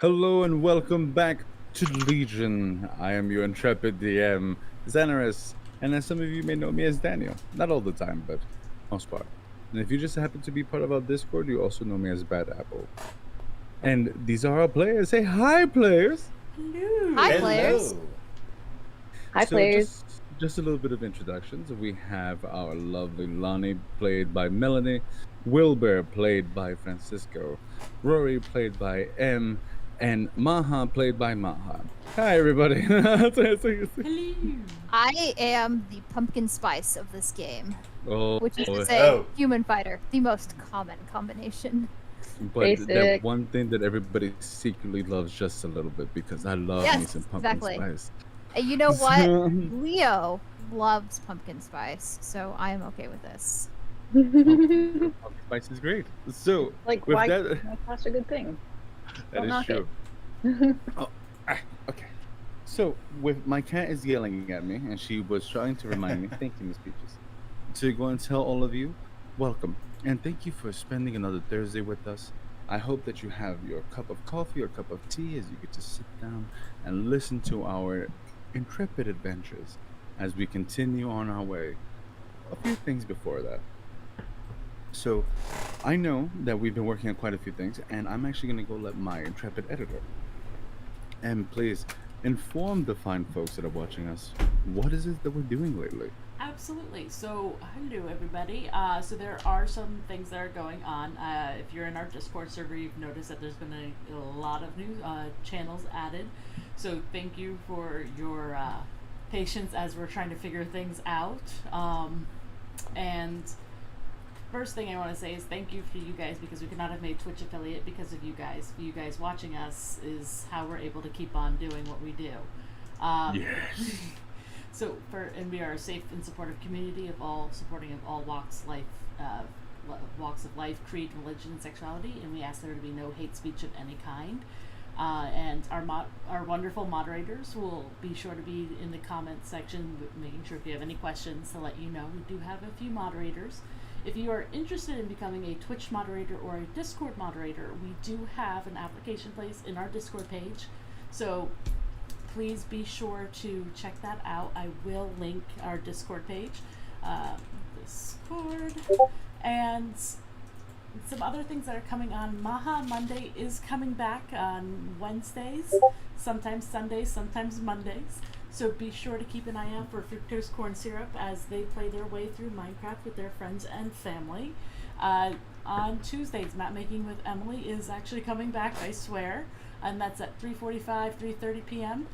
Hello and welcome back to Legion. I am your intrepid DM, Zanaris, and as some of you may know me as Daniel. Not all the time, but most part. And if you just happen to be part of our Discord, you also know me as Bad Apple. And these are our players. Say hi, players! Hello. Hi, players. Hi, So players. just a little bit of introductions. We have our lovely Lonnie, played by Melanie, Wilbur, played by Francisco, Rory, played by M, and Maha, played by Maha. Hi, everybody. Hello. I am the pumpkin spice of this game, Oh, which is to say, Oh. human fighter, the most common combination. but that Basic. one thing that everybody secretly loves just a little bit, because I love me Yes, some pumpkin exactly. spice. And you know what? Leo loves pumpkin spice, so I am okay with this. Pumpkin spice is great. So, Like, with why? that, That's a good thing. that Don't is knock it. true. Okay. So, with my cat is yelling at me, and she was trying to remind me, thank you, Miss Peaches, to go and tell all of you, welcome, and thank you for spending another Thursday with us. I hope that you have your cup of coffee or cup of tea as you get to sit down and listen to our intrepid adventures as we continue on our way. A few things before that. So, I know that we've been working on quite a few things, and I'm actually going to go let my intrepid editor and please inform the fine folks that are watching us, what is it that we're doing lately? Absolutely. So, hello everybody. So there are some things that are going on. If you're in our Discord server, you've noticed that there's been a lot of new channels added. So thank you for your patience as we're trying to figure things out. And first thing I want to say is thank you for you guys, because we could not have made Twitch affiliate because of you guys. You guys watching us is how we're able to keep on doing what we do. Yes. So and we are a safe and supportive community of all supporting of all walks of life, creed, religion, and sexuality, and we ask there to be no hate speech of any kind. And our wonderful moderators will be sure to be in the comments section, making sure if you have any questions to let you know. We do have a few moderators. If you are interested in becoming a Twitch moderator or a Discord moderator, we do have an application placed in our Discord page. So please be sure to check that out. I will link our Discord page. Discord. And some other things that are coming on. Maha Monday is coming back on Wednesdays, sometimes Sundays, sometimes Mondays. So be sure to keep an eye out for Fructose Corn Syrup as they play their way through Minecraft with their friends and family. On Tuesdays, Map Making with Emily is actually coming back, I swear. And that's at 3:45, 3:30 p.m.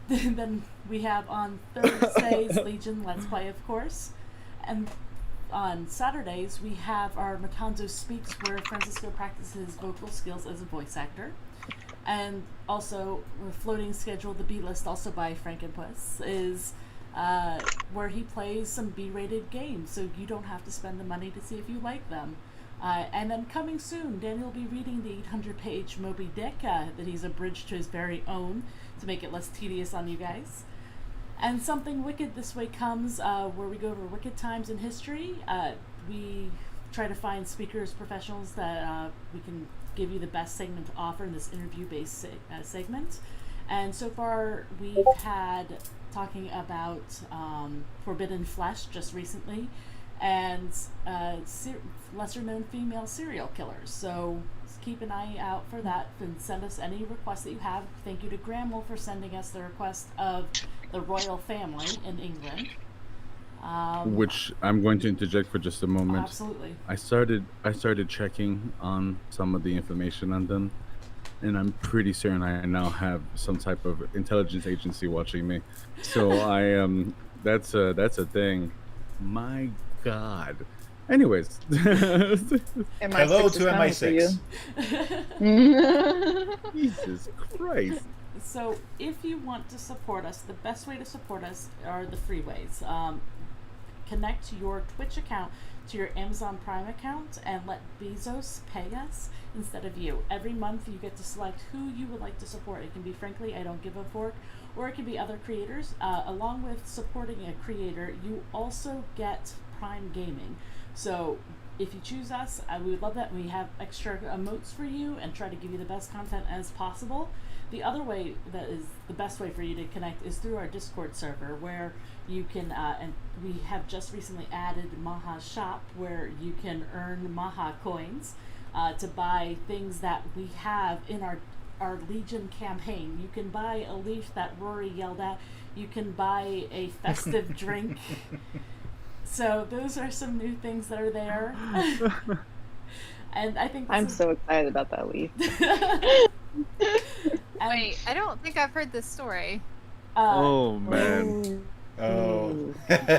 Then we have on Thursdays, Legion Let's Play, of course. And on Saturdays, we have our Matanzo Speaks, where Francisco practices vocal skills as a voice actor. And also, a floating schedule, the B-List, also by Frankenpus, is where he plays some B-rated games, so you don't have to spend the money to see if you like them. And then coming soon, Daniel will be reading the 800-page Moby Dick that he's abridged to his very own to make it less tedious on you guys. And Something Wicked This Way comes, where we go over wicked times in history. We try to find speakers, professionals that we can give you the best segment to offer in this interview-based segment. And so far, we've had talking about Forbidden Flesh just recently, and lesser-known female serial killers. So keep an eye out for that and send us any requests that you have. Thank you to Gramwell for sending us the request of the royal family in England. Which I'm going to interject for just a moment. Absolutely. I started checking on some of the information on them, and I'm pretty certain I now have some type of intelligence agency watching me. So that's a thing. My God. Anyways. Hello to MI6. Jesus Christ. So if you want to support us, the best way to support us are the free ways. Connect your Twitch account to your Amazon Prime account and let Bezos pay us instead of you. Every month you get to select who you would like to support. It can be Frankly I Don't Give a Fork, or it can be other creators. Along with supporting a creator, you also get Prime Gaming. So if you choose us, we would love that. We have extra emotes for you and try to give you the best content as possible. The other way that is the best way for you to connect is through our Discord server, where you can, and we have just recently added Maha's shop, where you can earn Maha coins to buy things that we have in our Legion campaign. You can buy a leaf that Rory yelled at. You can buy a festive drink. So those are some new things that are there. And I think I'm so excited about that leaf. Wait, I don't think I've heard this story. Oh man. Oh.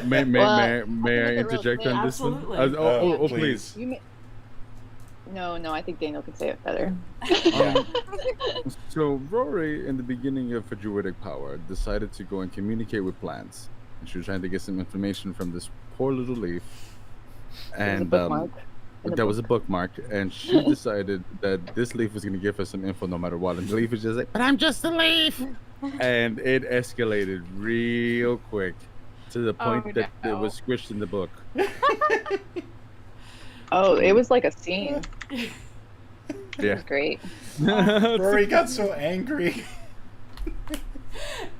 May Well, I real interject quick. on this one? Absolutely. Please. You may... No, I think Daniel can say it better. Yeah. So Rory, in the beginning of her druidic power, decided to go and communicate with plants. And she was trying to get some information from this poor little leaf. And that was a bookmark, and she decided that this leaf was going to give her some info no matter what. And the leaf was just like, "But I'm just a leaf," and it escalated real quick to the point that it was squished in the book. Oh, it was like a scene. It Yeah. was great. Rory got so angry.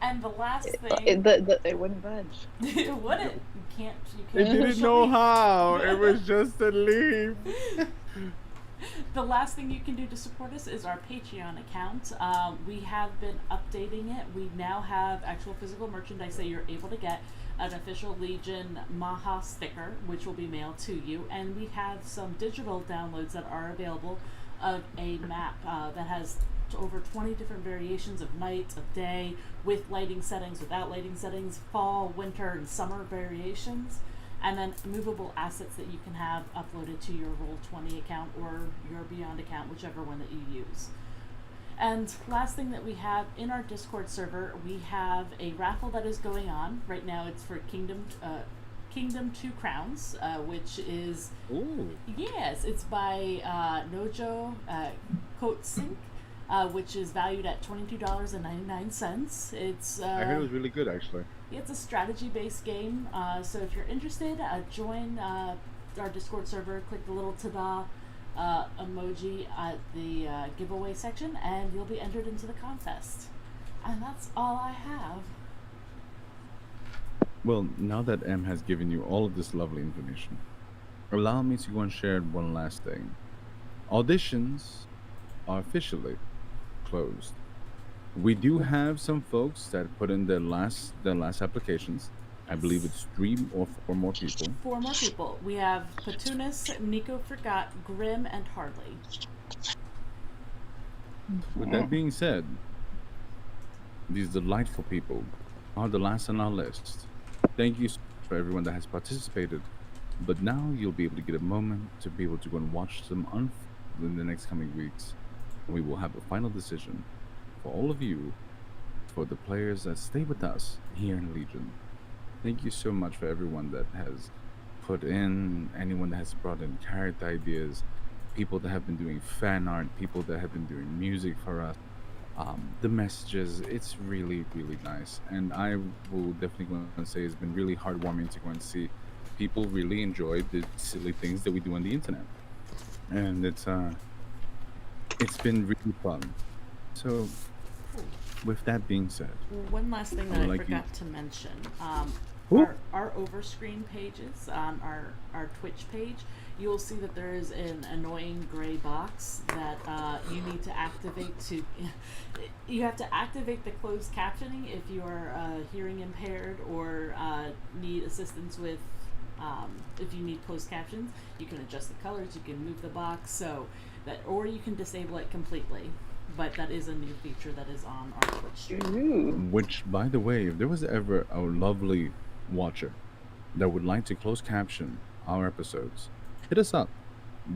And the last thing, It wouldn't budge. it wouldn't. You can't. It didn't know how. It was just a leaf. The last thing you can do to support us is our Patreon account. We have been updating it. We now have actual physical merchandise that you're able to get. An official Legion Maha sticker, which will be mailed to you, and we have some digital downloads that are available of a map that has over 20 different variations of night, of day, with lighting settings, without lighting settings, fall, winter, and summer variations, and then movable assets that you can have uploaded to your Roll20 account or your Beyond account, whichever one that you use. And last thing that we have in our Discord server, we have a raffle that is going on right now. It's for Kingdom 2 Crowns, which is yes, it's by Nojo Kotsink, which is valued at $22.99. It's I heard it was really good, actually. it's a strategy-based game. So if you're interested, join our Discord server. Click the little ta-da emoji at the giveaway section, and you'll be entered into the contest. And that's all I have. Well, now that M has given you all of this lovely information, allow me to go and share one last thing. Auditions are officially closed. We do have some folks that put in their last applications. I believe it's 3 or 4 more people. 4 more people. We have Petunis, Nico Forgot, Grim, and Hardley. With that being said, these delightful people are the last on our list. Thank you for everyone that has participated. But now you'll be able to get a moment to be able to go and watch them unfold in the next coming weeks. We will have a final decision for all of you, for the players that stay with us here in Legion. Thank you so much for everyone that has put in, anyone that has brought in character ideas, people that have been doing fan art, people that have been doing music for us, the messages. It's really, really nice. And I will definitely go and say it's been really heartwarming to go and see people really enjoy the silly things that we do on the internet. And it's been really fun. So with that being said, One last thing that I forgot to mention. Our overscreen pages on our Twitch page, you will see that there is an annoying gray box that you need to activate to. You have to activate the closed captioning if you are hearing impaired or need assistance with. If you need closed captions, you can adjust the colors. You can move the box so that, or you can disable it completely. But that is a new feature that is on our Twitch stream. which, by the way, if there was ever a lovely watcher that would like to close caption our episodes, hit us up.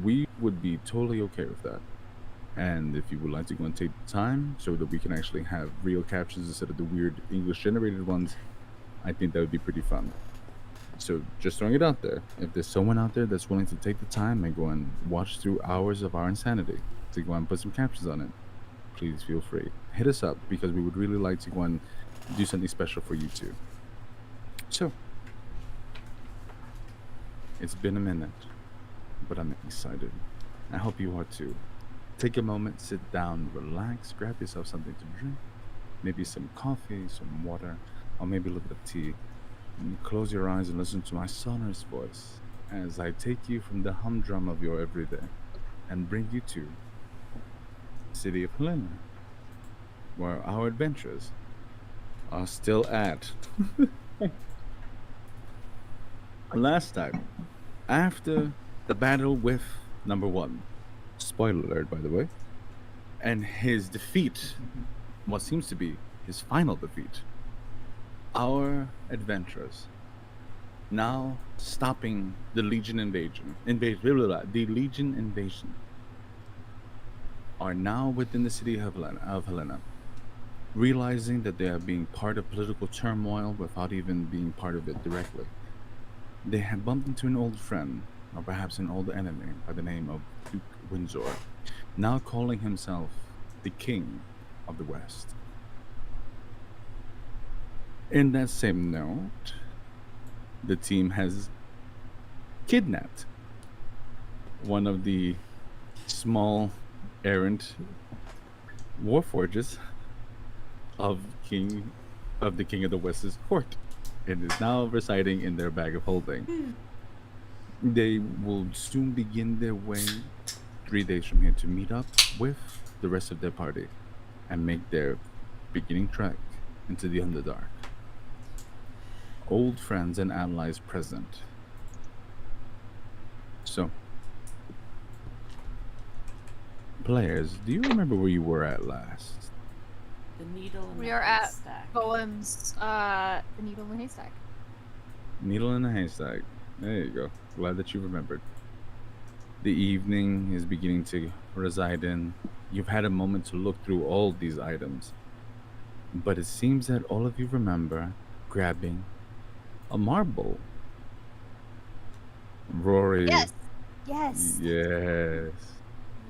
We would be totally okay with that. And if you would like to go and take the time so that we can actually have real captions instead of the weird English generated ones, I think that would be pretty fun. So just throwing it out there, if there's someone out there that's willing to take the time and go and watch through hours of our insanity to go and put some captions on it, please feel free. Hit us up, because we would really like to go and do something special for you too. So, it's been a minute. but I'm excited. I hope you are too. Take a moment, sit down, relax, grab yourself something to drink, maybe some coffee, some water, or maybe a little bit of tea. And close your eyes and listen to my sonorous voice as I take you from the humdrum of your everyday and bring you to the city of Helena, where our adventures are still at. Last time, after the battle with number one, spoiler alert, by the way, and his defeat, what seems to be his final defeat, our adventurers now stopping the Legion the Legion invasion, are now within the city of Helena, realizing that they are being part of political turmoil without even being part of it directly. They had bumped into an old friend, or perhaps an old enemy, by the name of Duke Windsor, now calling himself the King of the West. In that same note, the team has kidnapped one of the small errant warforges of the King of the West's court, and is now residing in their bag of holding. They will soon begin their way 3 days from here to meet up with the rest of their party and make their beginning trek into the Underdark. Old friends and allies present. So, players, do you remember where you were at last? The needle in We the are at haystack. Golem's, the needle in the haystack. Needle in a haystack. There you go. Glad that you remembered. The evening is beginning to reside in. You've had a moment to look through all these items, but it seems that all of you remember grabbing a marble. Rory. Yes. Yes. Yes.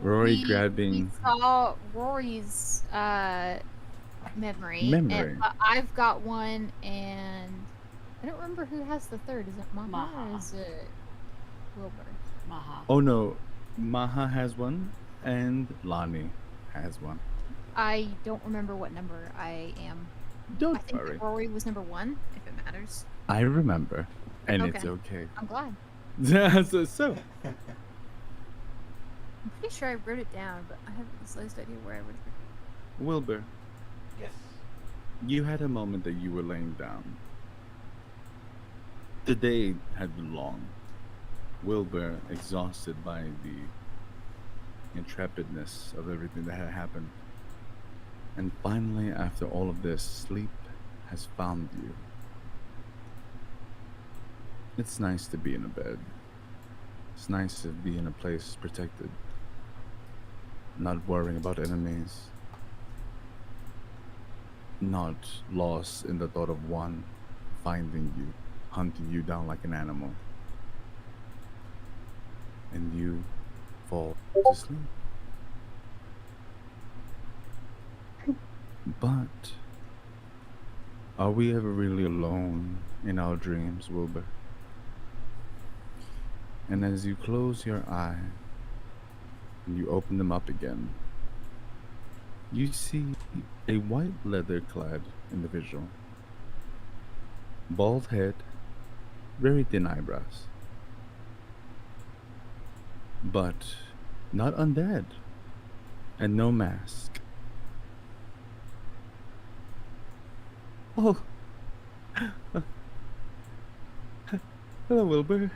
Rory We grabbing. saw Rory's memory. Memory. But I've got one, and I don't remember who has the third. Is it Maha, Maha. or is it Wilbur? Maha. Oh no, Maha has one, and Lani has one. I don't remember what number I am. I Don't think worry. that Rory was number 1, if it matters. I remember, and it's Okay. okay. I'm glad. so, I'm pretty sure I wrote it down, but I have the slightest idea where I wrote it. Wilbur, Yes. you had a moment that you were laying down. The day had been long. Wilbur, exhausted by the intrepidness of everything that had happened. And finally, after all of this, sleep has found you. It's nice to be in a bed. It's nice to be in a place protected. Not worrying about enemies. Not lost in the thought of one finding you, hunting you down like an animal. And you fall to sleep. But are we ever really alone in our dreams, Wilbur? And as you close your eyes and you open them up again, you see a white leather-clad individual. Bald head, very thin eyebrows. But not undead, and no mask. Oh. Hello, Wilbur.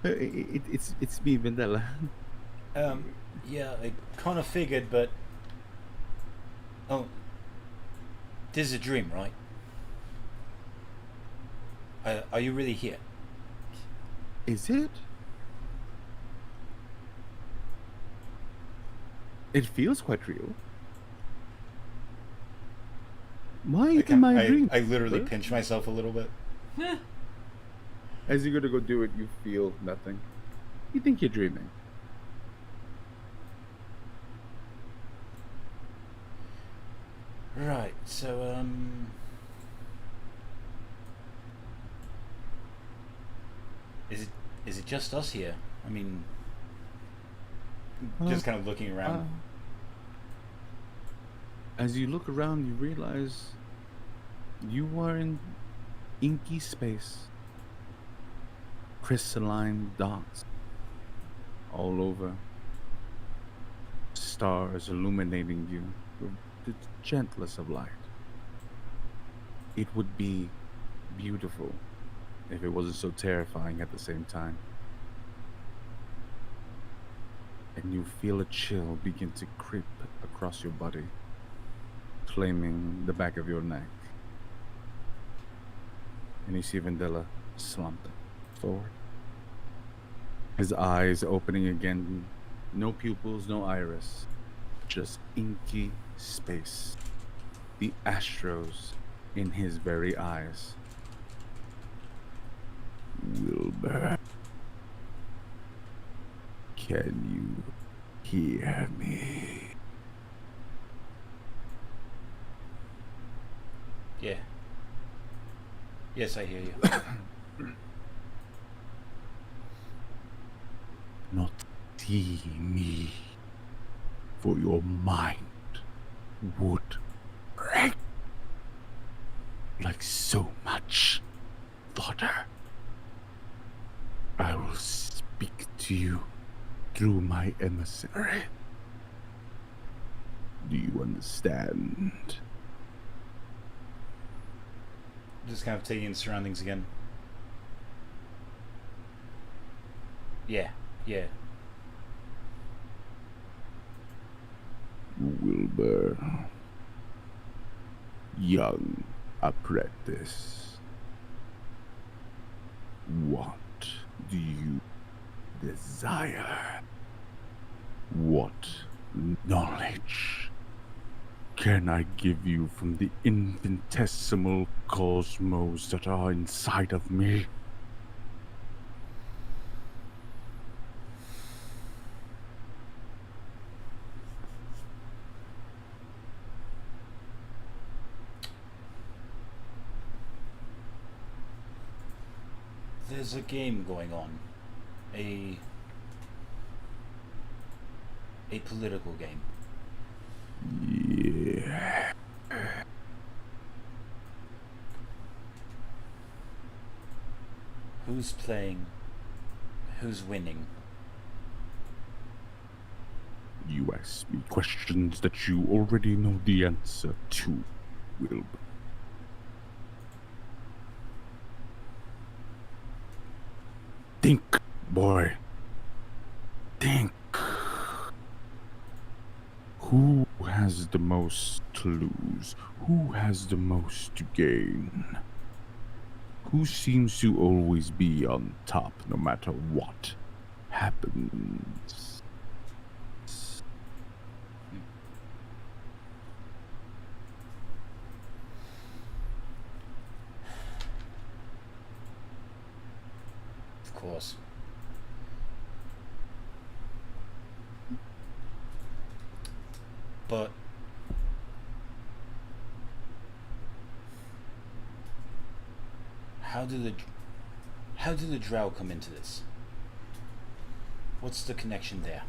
It's me, Vendela. Yeah, I kind of figured, but oh, this is a dream, right? Are you really here? Is it? It feels quite real. Why in my dream? I literally pinch myself a little bit. As you go to go do it, you feel nothing. You think you're dreaming. Right. So Is it just us here? I mean, just kind of looking around. As you look around, you realize you are in inky space. Crystalline dots all over. Stars illuminating you with the gentlest of light. It would be beautiful if it wasn't so terrifying at the same time. And you feel a chill begin to creep across your body, claiming the back of your neck. And you see Vendela slumped forward. His eyes opening again. No pupils, no iris. Just inky space. The astros in his very eyes. Wilbur, can you hear me? Yeah. Yes, I hear you. Not see me, for your mind would break like so much fodder. I will speak to you through my emissary. Do you understand? Just kind of taking in surroundings again. Yeah. Wilbur, young apprentice, what do you desire? What knowledge can I give you from the infinitesimal cosmos that are inside of me? There's a game going on. A political game. Yeah. Who's playing? Who's winning? You ask me questions that you already know the answer to, Wilbur. Think, boy. Think. Who has the most to lose? Who has the most to gain? Who seems to always be on top no matter what happens? Of course. But how do the drow come into this? What's the connection there?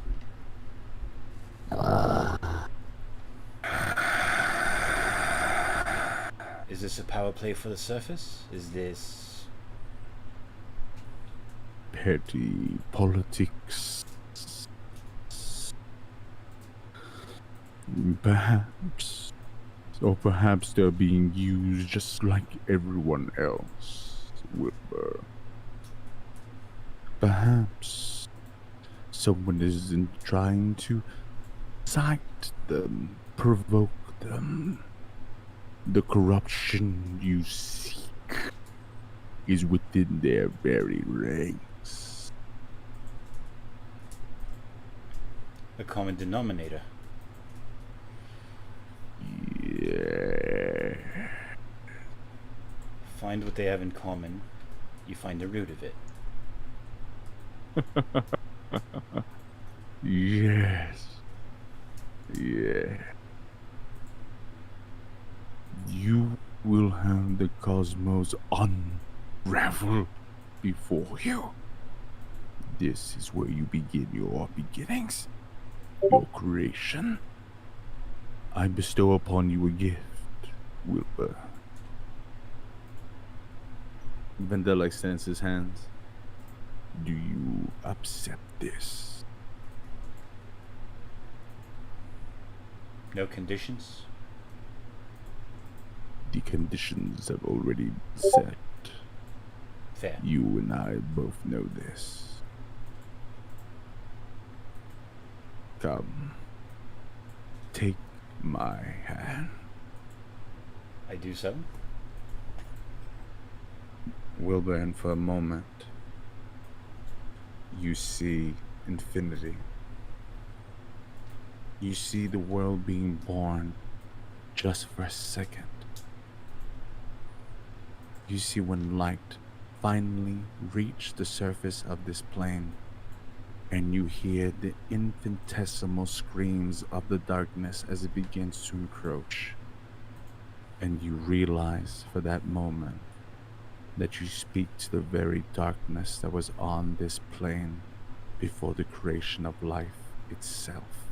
Is this a power play for the surface? Is this Petty politics? Perhaps. Or perhaps they're being used just like everyone else, Wilbur. Perhaps someone isn't trying to excite them, provoke them. The corruption you seek is within their very ranks. a common denominator? Yeah. Find what they have in common, you find the root of it. Yes. Yeah. You will have the cosmos unravel before you. This is where you begin your beginnings, your creation. I bestow upon you a gift, Wilbur. Vendel extends his hands. Do you accept this? No conditions? The conditions have already set. Fair. You and I both know this. Come. Take my hand. I do so. Wilbur, and for a moment, you see infinity. You see the world being born just for a second. You see when light finally reached the surface of this plane, and you hear the infinitesimal screams of the darkness as it begins to encroach. And you realize for that moment that you speak to the very darkness that was on this plane before the creation of life itself.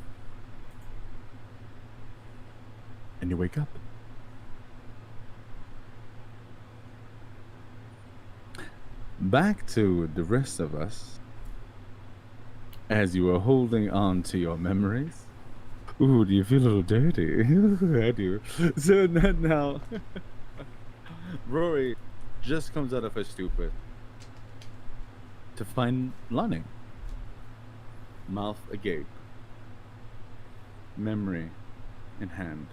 And you wake up. Back to the rest of us. As you are holding on to your memories. Ooh, do you feel a little dirty? I do. So now, Rory just comes out of her stupor to find Lonnie. Mouth agape. Memory in hand.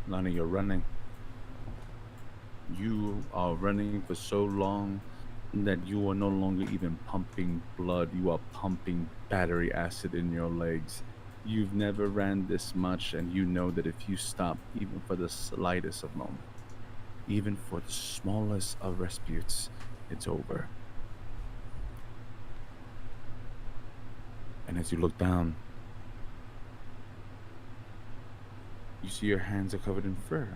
Lonnie, you're running. You are running for so long that you are no longer even pumping blood. You are pumping battery acid in your legs. You've never ran this much, and you know that if you stop even for the slightest of moment, even for the smallest of resputes, it's over. And as you look down, you see your hands are covered in fur.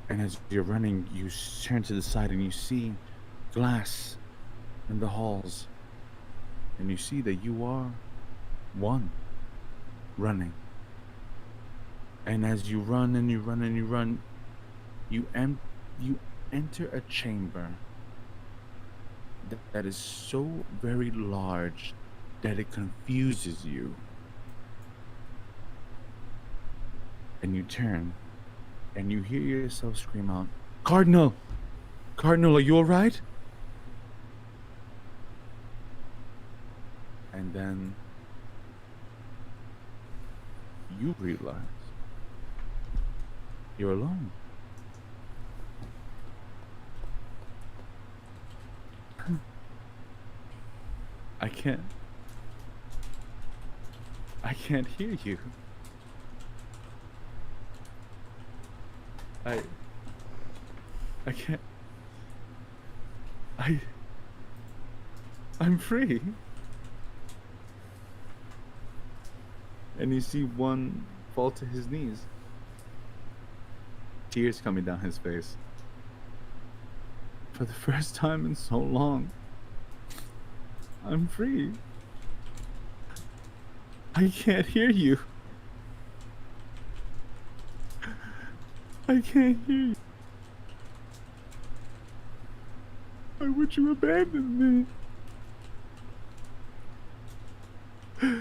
And as you're running, you turn to the side and you see glass in the halls. And you see that you are one running. And as you run and you run and you run, you enter a chamber that is so very large that it confuses you. And you turn. And you hear yourself scream out, Cardinal! Cardinal, are you alright? And then you realize you're alone. I can't hear you. I can't. I'm free. And you see one fall to his knees. Tears coming down his face. For the first time in so long, I'm free. I can't hear you. I can't hear you. Why would you abandon me?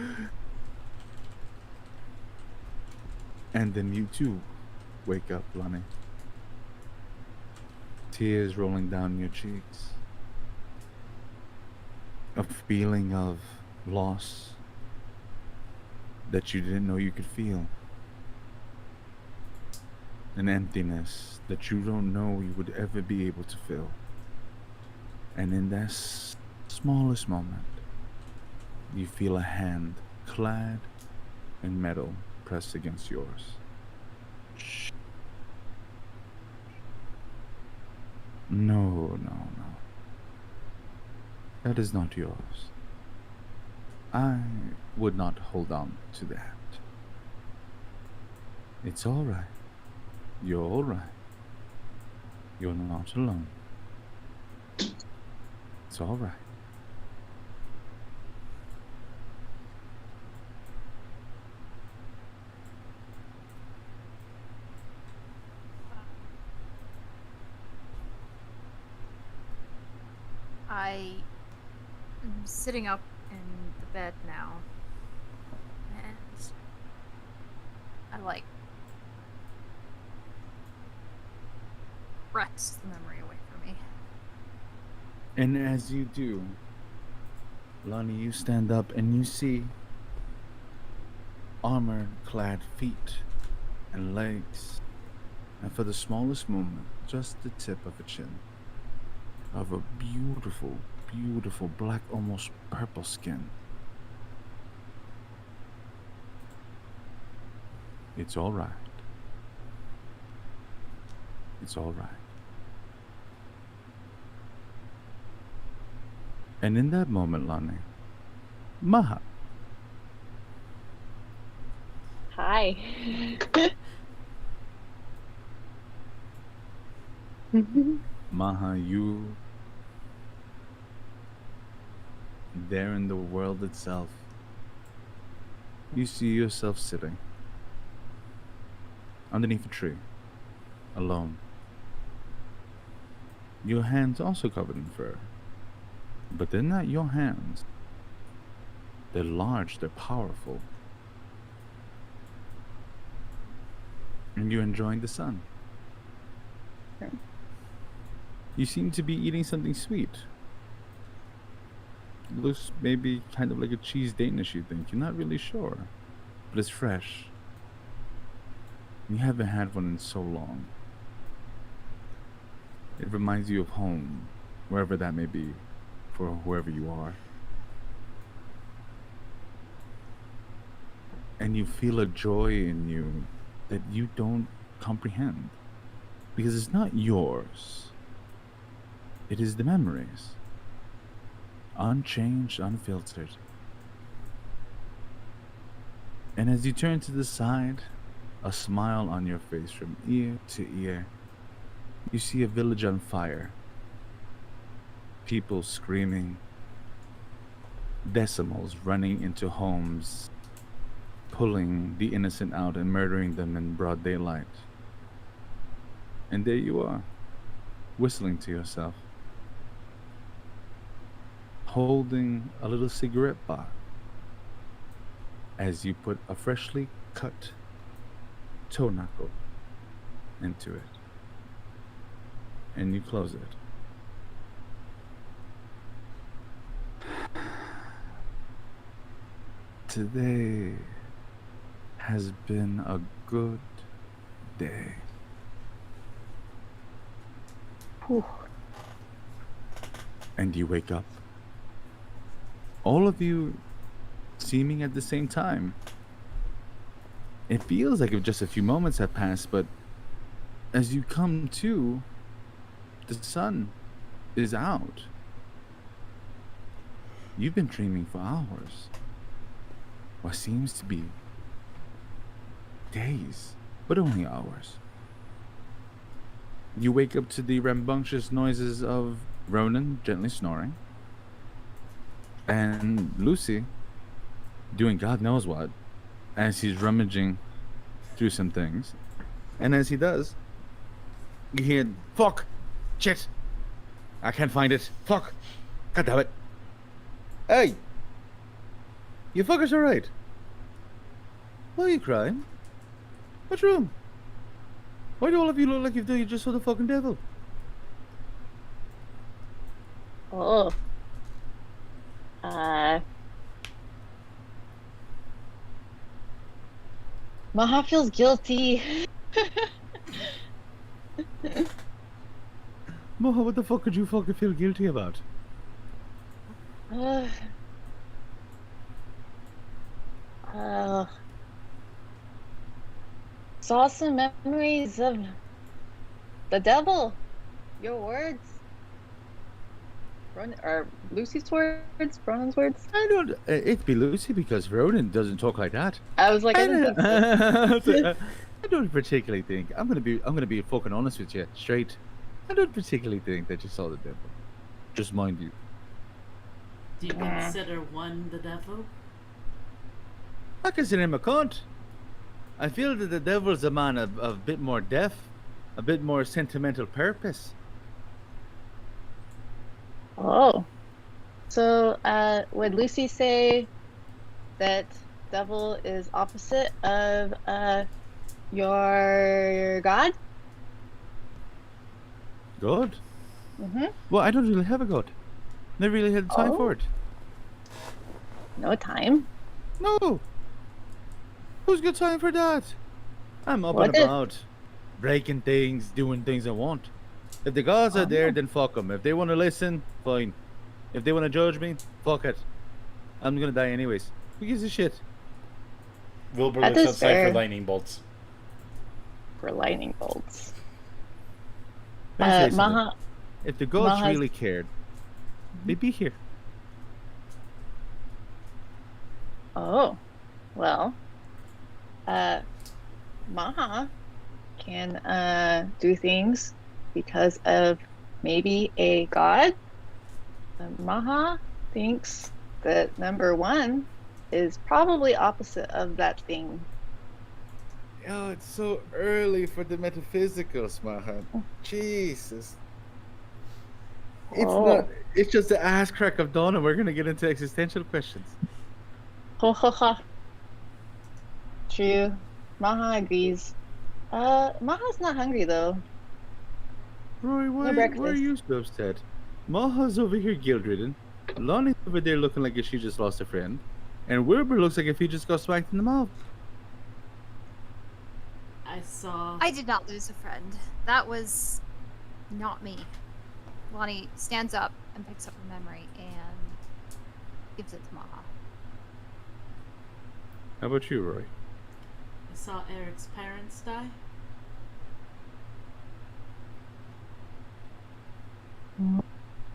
And then you too wake up, Lonnie. Tears rolling down your cheeks. A feeling of loss that you didn't know you could feel. An emptiness that you don't know you would ever be able to fill. And in that smallest moment, you feel a hand clad in metal pressed against yours. Shh. No. That is not yours. I would not hold on to that. It's all right. You're all right. You're not alone. It's all right. I am sitting up in the bed now, and I wrest the memory away from me. And as you do, Lonnie, you stand up and you see armor-clad feet and legs, and for the smallest moment, just the tip of a chin of a beautiful, beautiful black, almost purple skin. It's all right. It's all right. And in that moment, Lonnie, Maha, Hi. Maha, you there in the world itself, you see yourself sitting underneath a tree, alone. Your hands also covered in fur, but they're not your hands. They're large, they're powerful. And you're enjoying the sun. Sure. You seem to be eating something sweet. Looks maybe kind of like a cheese Danish, you think. You're not really sure. But it's fresh. You haven't had one in so long. It reminds you of home, wherever that may be, for whoever you are. And you feel a joy in you that you don't comprehend. Because it's not yours. It is the memories. Unchanged, unfiltered. And as you turn to the side, a smile on your face from ear to ear, you see a village on fire. People screaming. Decimals running into homes, pulling the innocent out and murdering them in broad daylight. And there you are, whistling to yourself, holding a little cigarette box as you put a freshly cut toe knuckle into it. And you close it. Today has been a good day. Whew. And you wake up. All of you seeming at the same time. It feels like if just a few moments have passed, but as you come to, the sun is out. You've been dreaming for hours. What seems to be days, but only hours. You wake up to the rambunctious noises of Ronan gently snoring, and Lucy doing God knows what as he's rummaging through some things. And as he does, you hear, fuck, shit, I can't find it, fuck, God damn it. Hey, you fuckers alright? Why are you crying? What's wrong? Why do all of you look like you just saw the fucking devil? Oh. Maha feels guilty. Maha, what the fuck could you fucking feel guilty about? Saw some memories of the devil. Your words. Or Lucy's words? Ronan's words? I don't. It'd be Lucy because Ronan doesn't talk like that. I was like, I didn't think so. I don't particularly think I'm gonna be fucking honest with you, straight. I don't particularly think that you saw the devil. Just mind you. Do you consider one the devil? I consider him a cunt. I feel that the devil's a man of a bit more depth, a bit more sentimental purpose. Oh. So, would Lucy say that devil is opposite of your god? God? Mm-hmm. Well, I don't really have a god. Never really had time for it. No time. No. Who's got time for that? I'm up What and if- about, breaking things, doing things I want. If the gods are there, then fuck them. If they want to listen, fine. If they want to judge me, fuck it. I'm gonna die anyways. Who gives a shit? Wilbur That looks is outside fair. for lightning bolts. For lightning bolts. Let me say something. Maha. If the gods Maha's- really cared, they'd be here. Oh. Well. Maha can do things because of maybe a god. Maha thinks that number one is probably opposite of that thing. Oh, it's so early for the metaphysicals, Maha. Jesus. It's Oh. not. It's just the ass crack of dawn, and we're gonna get into existential questions. Ho ho ha. True. Maha agrees. Maha's not hungry though. Roy, why are breakfast. you so upset? Maha's over here guilt-ridden. Lonnie's over there looking like if she just lost a friend, and Wilbur looks like if he just got smacked in the mouth. I did not lose a friend. That was not me. Lonnie stands up and picks up a memory and gives it to Maha. How about you, Roy? I saw Eric's parents die.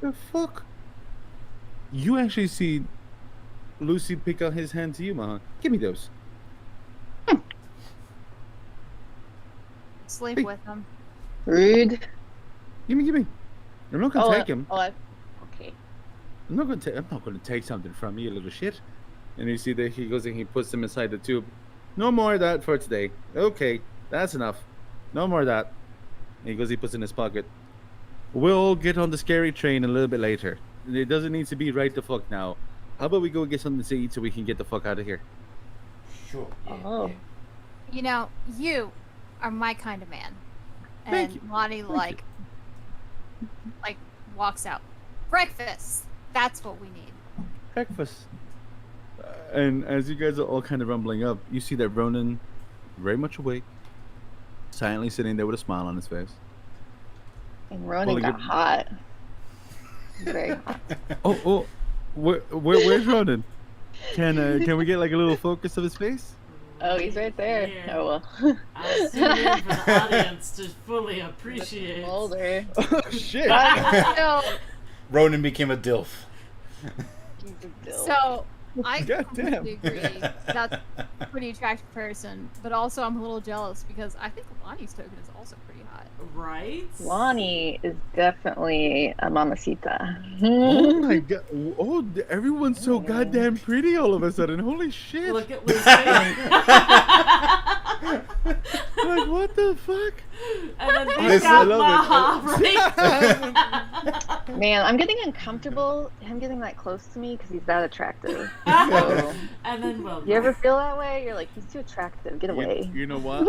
The fuck? You actually see Lucy pick out his hand to you, Maha. Give me those. Sleep Hey. with him. Rude. Give me. I'm not gonna take him. Okay. I'm not gonna take something from you, little shit. And you see that he goes and he puts them inside the tube. No more of that for today. Okay, that's enough. No more of that. And he goes, he puts it in his pocket. We'll get on the scary train a little bit later. It doesn't need to be right the fuck now. How about we go get something to eat so we can get the fuck out of here? Sure. Yeah, Oh. yeah. You know, you are my kind of man. Thank And you. Lonnie like walks out. Breakfast. That's what we need. Breakfast. And as you guys are all kind of rumbling up, you see that Ronan, very much awake, silently sitting there with a smile on his face. And Ronan Well, got you- hot. Very hot. Where's Ronan? Can we get like a little focus of his face? Oh, he's right there. Yeah. Oh well. I'll zoom in for the audience to fully appreciate. Older. Oh shit! So, Ronan became a DILF. so I Goddamn. completely agree. That's a pretty attractive person, but also I'm a little jealous because I think Lonnie's token is also pretty hot. Right? Lonnie is definitely a mamacita. Oh my god! Oh, everyone's so goddamn pretty all of a sudden. Holy shit! Look at Lucy. Like what the fuck? And then we Listen, got I love Maha, right? Man, I'm getting uncomfortable him getting that close to me because he's that attractive. So, And then Wilbur. you ever feel that way? You're like, he's too attractive. Get away. You know what?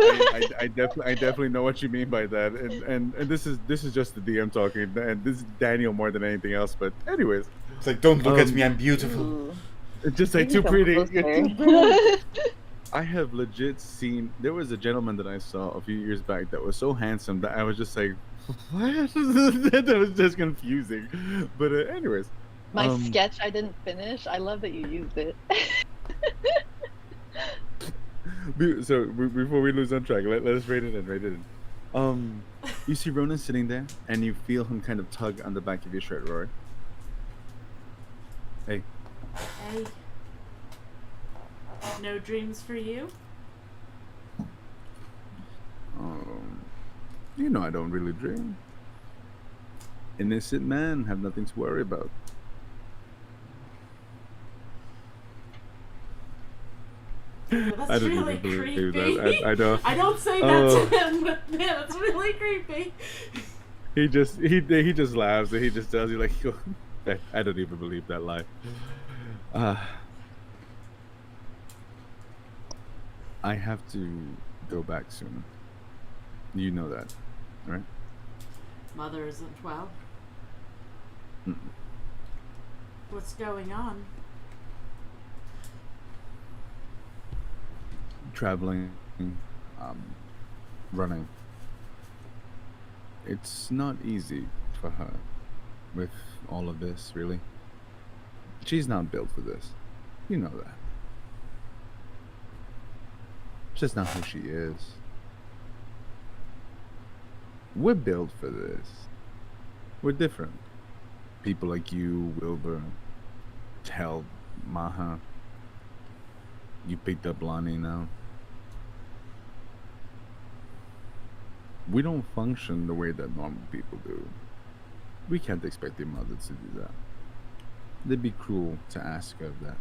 I definitely know what you mean by that, and this is just the DM talking, and this is Daniel more than anything else. But anyways, It's like, don't look at me, I'm beautiful. Ooh. it's just like You too can pretty. come You're too closer. pretty. I have legit seen. There was a gentleman that I saw a few years back that was so handsome that I was just like, what? That was just confusing. But anyways, My sketch I didn't finish. I love that you used it. so before we lose on track, let us rate it in. You see Ronan sitting there, and you feel him kind of tug on the back of your shirt, Rory. Hey, Hey. No dreams for you? You know I don't really drink. Innocent man, have nothing to worry about. That's I don't really even believe creepy. that. I don't. I don't say that Oh. to him, but man, that's really creepy. He just laughs and he just tells you like, I don't even believe that lie. I have to go back soon. You know that, right? Mother isn't well. Mm-mm. What's going on? Traveling, running. It's not easy for her with all of this, really. She's not built for this. You know that. It's just not who she is. We're built for this. We're different. People like you, Wilbur, Tel, Maha. You picked up Lonnie now. We don't function the way that normal people do. We can't expect your mother to do that. It'd be cruel to ask her of that.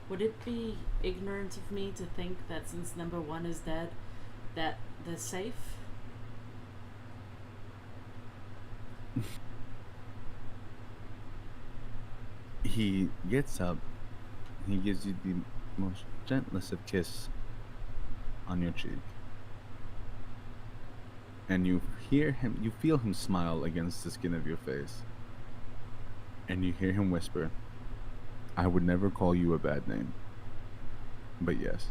Would it be ignorant of me to think that since number one is dead, that they're safe? He gets up, he gives you the most gentlest of kiss on your cheek. And you feel him smile against the skin of your face. And you hear him whisper, I would never call you a bad name. But yes.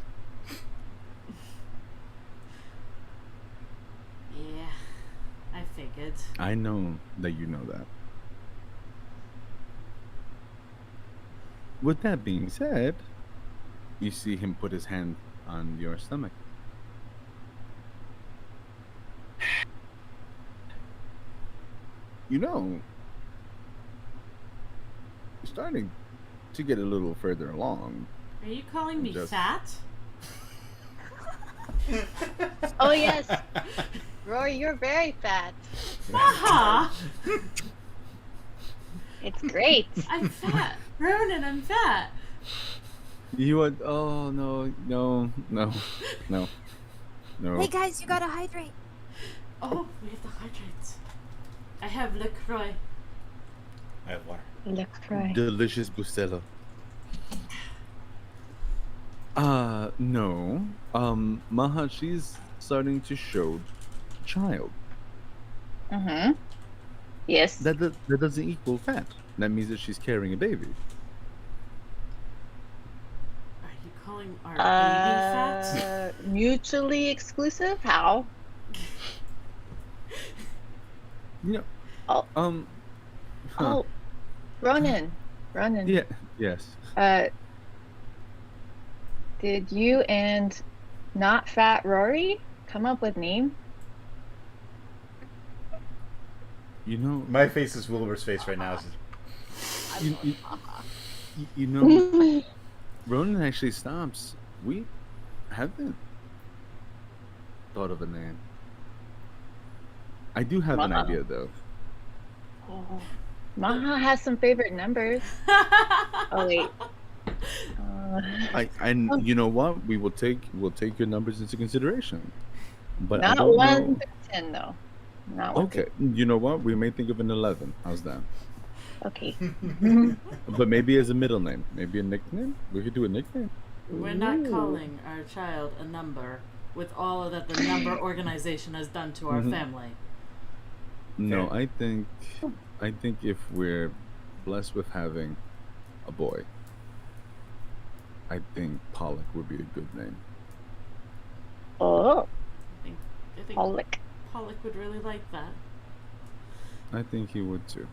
Yeah, I figured. I know that you know that. With that being said, you see him put his hand on your stomach. You know, you're starting to get a little further along. Are you calling me Just- fat? Oh yes, Rory, you're very fat. Maha! It's great. I'm fat. Ronan, I'm fat. You are. Oh no, no, no, no, no. Hey guys, you gotta hydrate. Oh, we have to hydrate. I have LaCroix. I have water. LaCroix. Delicious Bustelo. No. Maha, she's starting to show child. Mm-hmm. Yes. That doesn't equal fat. That means that she's carrying a baby. Are you calling our baby fat? Mutually exclusive? How? You know. Oh. Oh, Ronan. Yeah. Yes. Did you and not fat Rory come up with name? You know. My face is Wilbur's face right now. You know. Ronan actually stops. We haven't thought of a name. I do have an Maha. idea though. Oh, Maha has some favorite numbers. Oh wait. You know what? We'll take your numbers into consideration. But I Not don't 1 know. to 10 though. Not 1 Okay. You know what? We may think of an 11. How's that? Okay. But maybe as a middle name, maybe a nickname. We could do a nickname. We're not Ooh. calling our child a number with all that the number organization has done to our Mhm. family. No, Okay. I think if we're blessed with having a boy, I think Pollock would be a good name. Oh, I think Pollock. Pollock would really like that. I think he would too.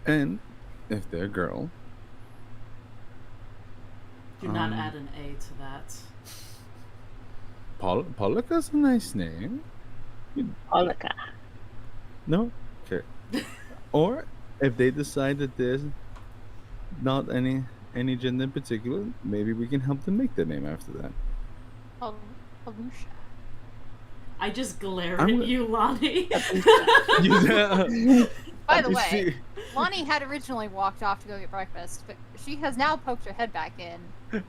And if they're a girl, Do not Um, add an A to that. Pollock is a nice name. Pollock. No? Okay. Or if they decide that there's not any any gender in particular, maybe we can help them make their name after that. Oh, Alusha. I just glare I'm at gonna- you, Lonnie. By the You way, see- Lonnie had originally walked off to go get breakfast, but she has now poked her head back in.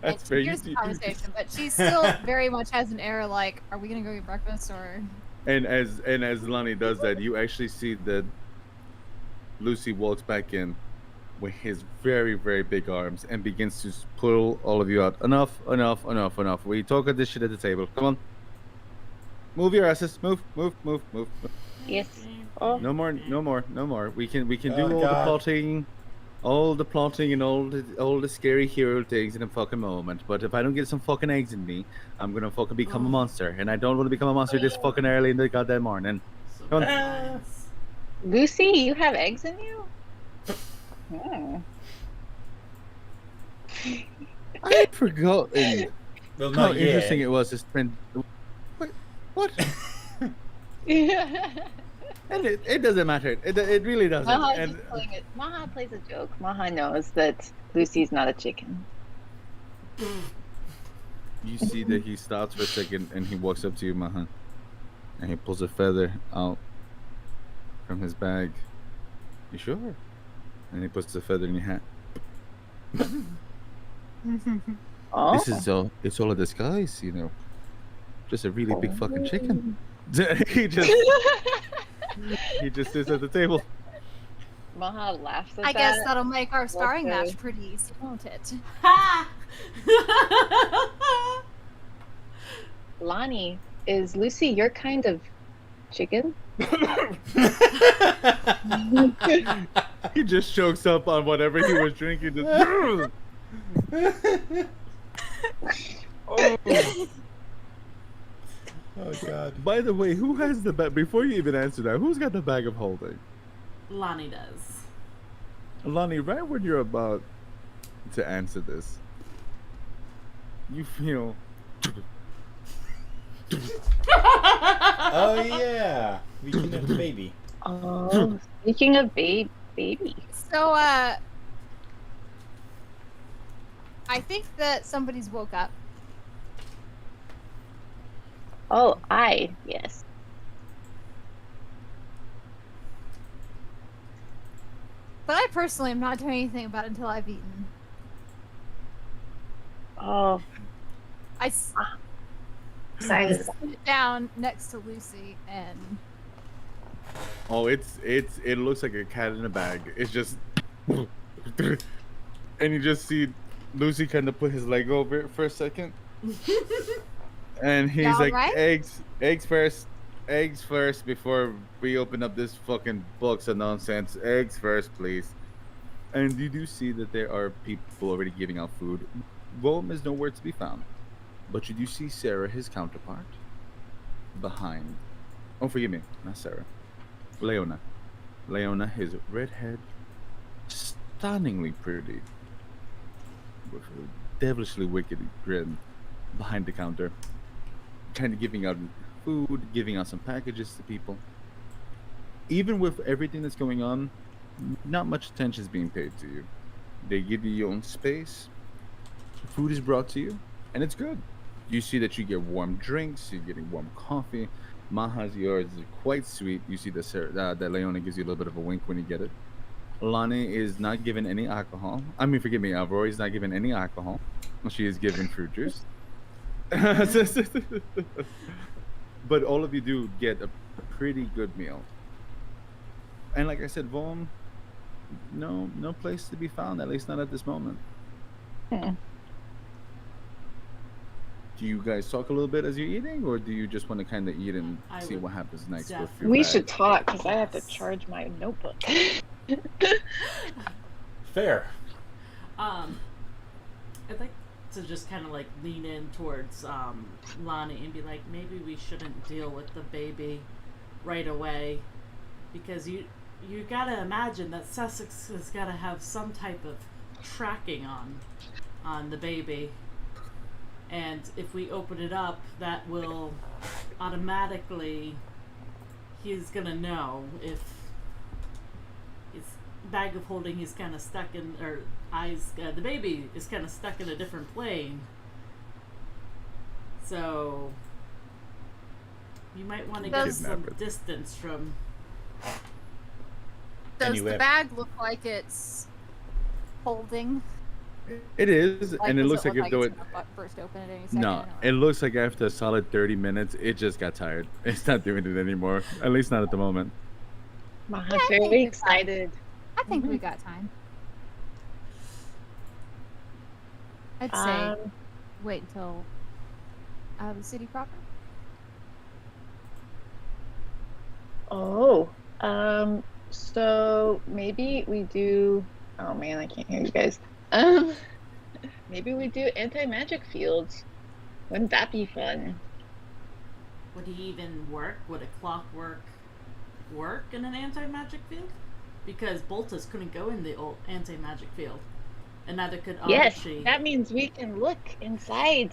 That's and fair. here's the conversation, but she still very much has an air like, are we gonna go get breakfast or? And as Lonnie does that, you actually see that Lucy walks back in with his very, very big arms and begins to pull all of you out. Enough. We talk of this shit at the table. Come on. Move your asses. Move. Yes. Oh. No more. We can do Oh, all the God. plotting and all the scary hero things in a fucking moment. But if I don't get some fucking eggs in me, I'm gonna fucking become a monster. And I don't want to become a monster this fucking early in the goddamn morning. So Come on. nice. Lucy, you have eggs in you? Hmm. I forgot Well, how not interesting yet. it was to spend. What? And it doesn't matter. It really doesn't. Maha And just playing it. Maha plays a joke. Maha knows that Lucy's not a chicken. you see that he stops for a second and he walks up to you, Maha, and he pulls a feather out from his bag. You sure? And he puts the feather in your hat. Oh. This is all. It's all a disguise, you know. Just a really big fucking chicken. he just sits at the table. Maha laughs at I that. guess that'll make our sparring Okay. match pretty easy, won't it? Ha! Lonnie, is Lucy your kind of chicken? He just chokes up on whatever he was drinking. Just... Oh God. By the way, who has the bag? Before you even answer that, who's got the bag of holding? Lonnie does. Lonnie, right when you're about to answer this, you feel. Oh yeah. Speaking of the baby. Oh, speaking of baby. So, I think that somebody's woke up. Oh, yes. But I personally am not doing anything about it until I've eaten. Oh, I silence. sit down next to Lucy and Oh, it looks like a cat in a bag. It's just, and you just see Lucy kind of put his leg over it for a second, and he's Y'all like, right? eggs first before we open up this fucking box of nonsense. Eggs first, please. And you do see that there are people already giving out food. Rome is nowhere to be found, but you do see Sarah, his counterpart, behind. Oh, forgive me, not Sarah. Leona, his redhead, stunningly pretty, with a devilishly wicked grin behind the counter, kind of giving out food, giving out some packages to people. Even with everything that's going on, not much attention is being paid to you. They give you your own space, food is brought to you, and it's good. You see that you get warm drinks, you're getting warm coffee. Maha's yours is quite sweet. You see that Leona gives you a little bit of a wink when you get it. Lonnie is not given any alcohol. I mean, forgive me, Rory is not given any alcohol. She is given fruit juice. But all of you do get a pretty good meal. And like I said, Vom, no place to be found, at least not at this moment. Do you guys talk a little bit as you're eating, or do you just want to kind of eat and I see would what happens next with your definitely- We bag? should talk because I have to charge my notebook. Fair. I'd like to just kind of like lean in towards Lonnie and be like, maybe we shouldn't deal with the baby right away, because you gotta imagine that Sussex has got to have some type of tracking on the baby, and if we open it up, that will automatically, he's gonna know if it's bag of holding, he's kind of stuck in, or eyes. The baby is kind of stuck in a different plane. So you might want to get some distance from. Does Anyway. the bag look like it's holding? It is, Like, and it does looks like look if though it. it's gonna burst open at any second? No, it looks like after a solid 30 minutes, it just got tired. It's not doing it anymore. At least not at the moment. Maha's Yeah, I think very it's fine. excited. I think we got time. I'd say wait until out of the city proper. Oh, so maybe we do. Oh man, I can't hear you guys. Maybe we do anti-magic fields. Wouldn't that be fun? Would he even work? Would a clockwork work in an anti-magic field? Because Boltus couldn't go in the old anti-magic field, and neither could Yes, Archie. that means we can look inside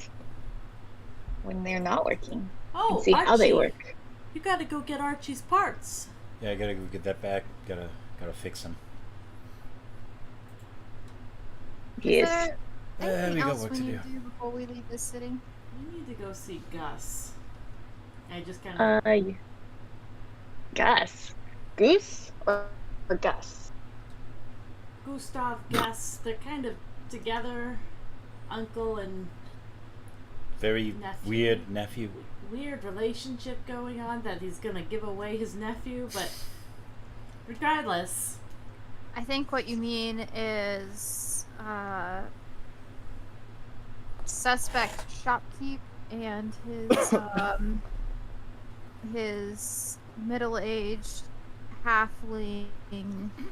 when they're not working Oh, and see how they Archie, work. You gotta go get Archie's parts. Yeah, I gotta go get that back. Gotta fix him. Yes. Is there anything we got else work we to need do. to do before we leave this city? We need to go see Gus. I just kind of. Gus. Goose or Gus? Gustav, Gus, they're kind of together. Uncle and Very Nephew. weird nephew. weird relationship going on that he's gonna give away his nephew, but regardless. I think what you mean is suspect shopkeep and his middle-aged halfling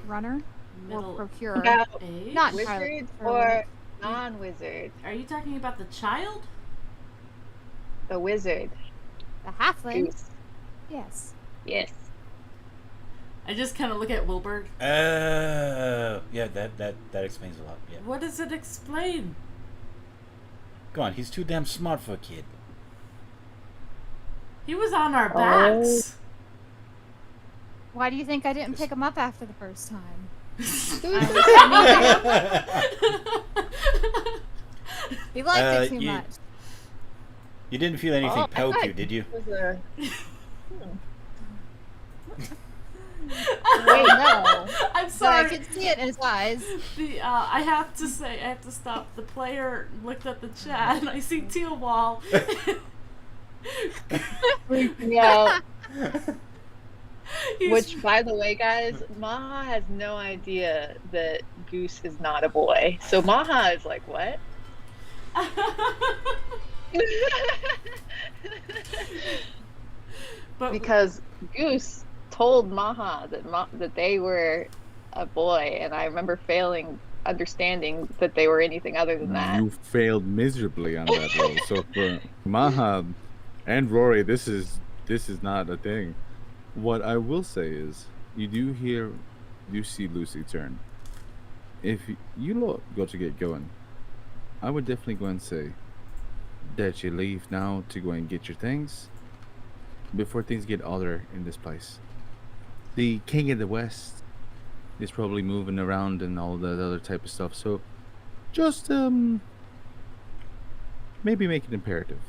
runner will Middle procure Now, age? not wizard entirely or non-wizard? Are you talking about the child? The wizard. the halfling. Goose. Yes. Yes. I just kind of look at Wilbur. Yeah, that explains a lot. Yeah. What does it explain? Go on, he's too damn smart for a kid. He was on our backs. Why do you think I didn't pick him up after the first time? He liked it too much. You didn't feel anything Oh, I poke thought you, did you? It was a... Wait, no. I'm But I sorry. could see it in his eyes. I have to say, I have to stop. The player looked at the chat, and I see Teal Wall. Yeah. He's- Which, by the way, guys, Maha has no idea that Goose is not a boy. So Maha is like, what? but Because Goose told Maha that they were a boy, and I remember understanding that they were anything other than that. You failed miserably on that roll. So for Maha and Rory, this is not a thing. What I will say is, you see Lucy turn. If you go to get going, I would definitely go and say that you leave now to go and get your things before things get other in this place. The King of the West is probably moving around and all that other type of stuff. So just maybe make it imperative.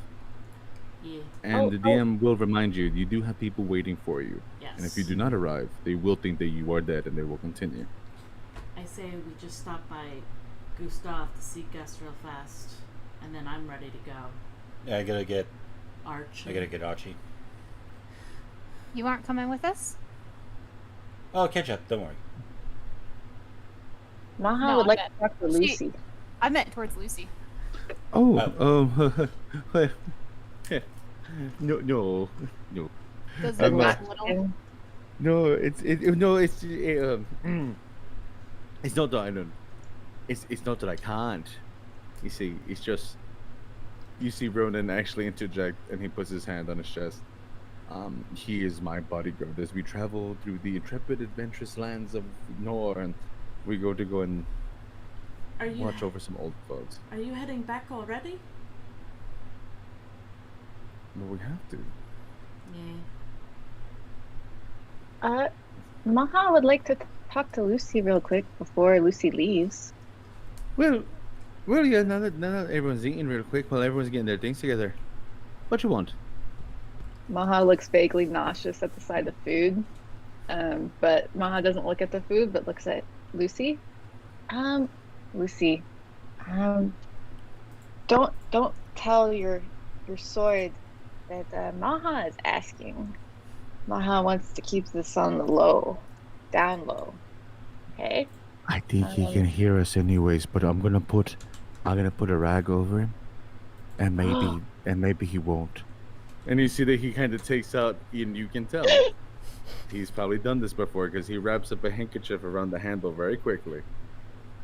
yeah, And the DM will remind you, you do have people waiting for you. yes. And if you do not arrive, they will think that you are dead and they will continue. I say we just stop by Gustav to see Gus real fast, and then I'm ready to go. Yeah, I gotta get Archie. You aren't coming with us? Oh, catch up. Don't worry. Maha No, would I like bet. to talk to Lucy. I meant towards Lucy. Oh, no. Does I'm it not- look a little? No, it's not that I don't. It's not that I can't. You see, it's just. You see Ronan actually interject, and he puts his hand on his chest. He is my bodyguard as we travel through the intrepid, adventurous lands of Nor, and we go and Are you watch over some old folks. Are you heading back already? But we have to. Yeah. Maha would like to talk to Lucy real quick before Lucy leaves. Well, yeah. Now that everyone's eating real quick while everyone's getting their things together. What you want? Maha looks vaguely nauseous at the sight of food. But Maha doesn't look at the food, but looks at Lucy. Lucy, don't tell your sword that Maha is asking. Maha wants to keep this on the low, down low. Okay. I think he can hear us anyways, but I'm gonna put a rag over him, and maybe he won't. And you see that he kind of takes out, and you can tell he's probably done this before because he wraps up a handkerchief around the handle very quickly.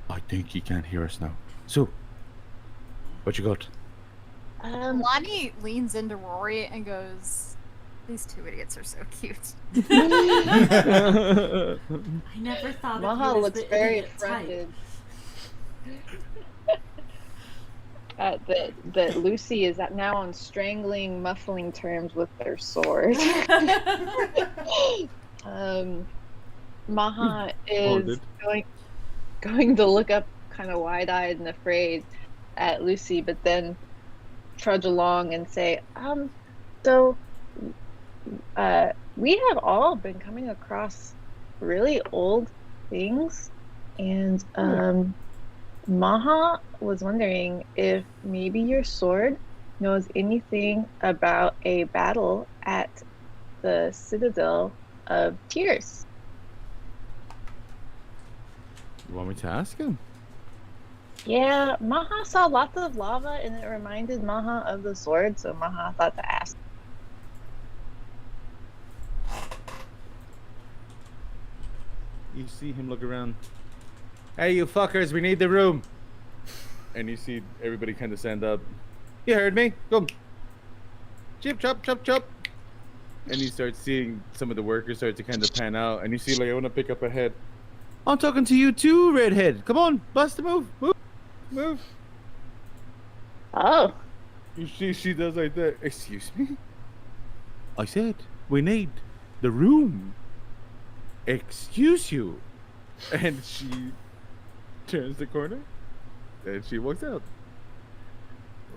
I think he can't hear us now. So, what you got? Lonnie leans into Rory and goes, "These two idiots are so cute." I never thought Maha of you as looks the very idiot type. offended. That Lucy is now on strangling, muffling terms with their sword. Maha is going to look up kind of wide-eyed and afraid at Lucy, but then trudge along and say, so we have all been coming across really old things, and Maha was wondering if maybe your sword knows anything about a battle at the Citadel of Tears. You want me to ask him? Yeah, Maha saw lots of lava and it reminded Maha of the sword, so Maha thought to ask. You see him look around. Hey, you fuckers, we need the room. And you see everybody kind of stand up. You heard me? Come. Chip, chop, chop, chop. And you start seeing some of the workers start to kind of pan out. And you see, like, I want to pick up a head. I'm talking to you too, redhead. Come on, bust a move. Move. Oh. You see, she does like that. Excuse me? I said, we need the room. Excuse you. And she turns the corner and she walks out.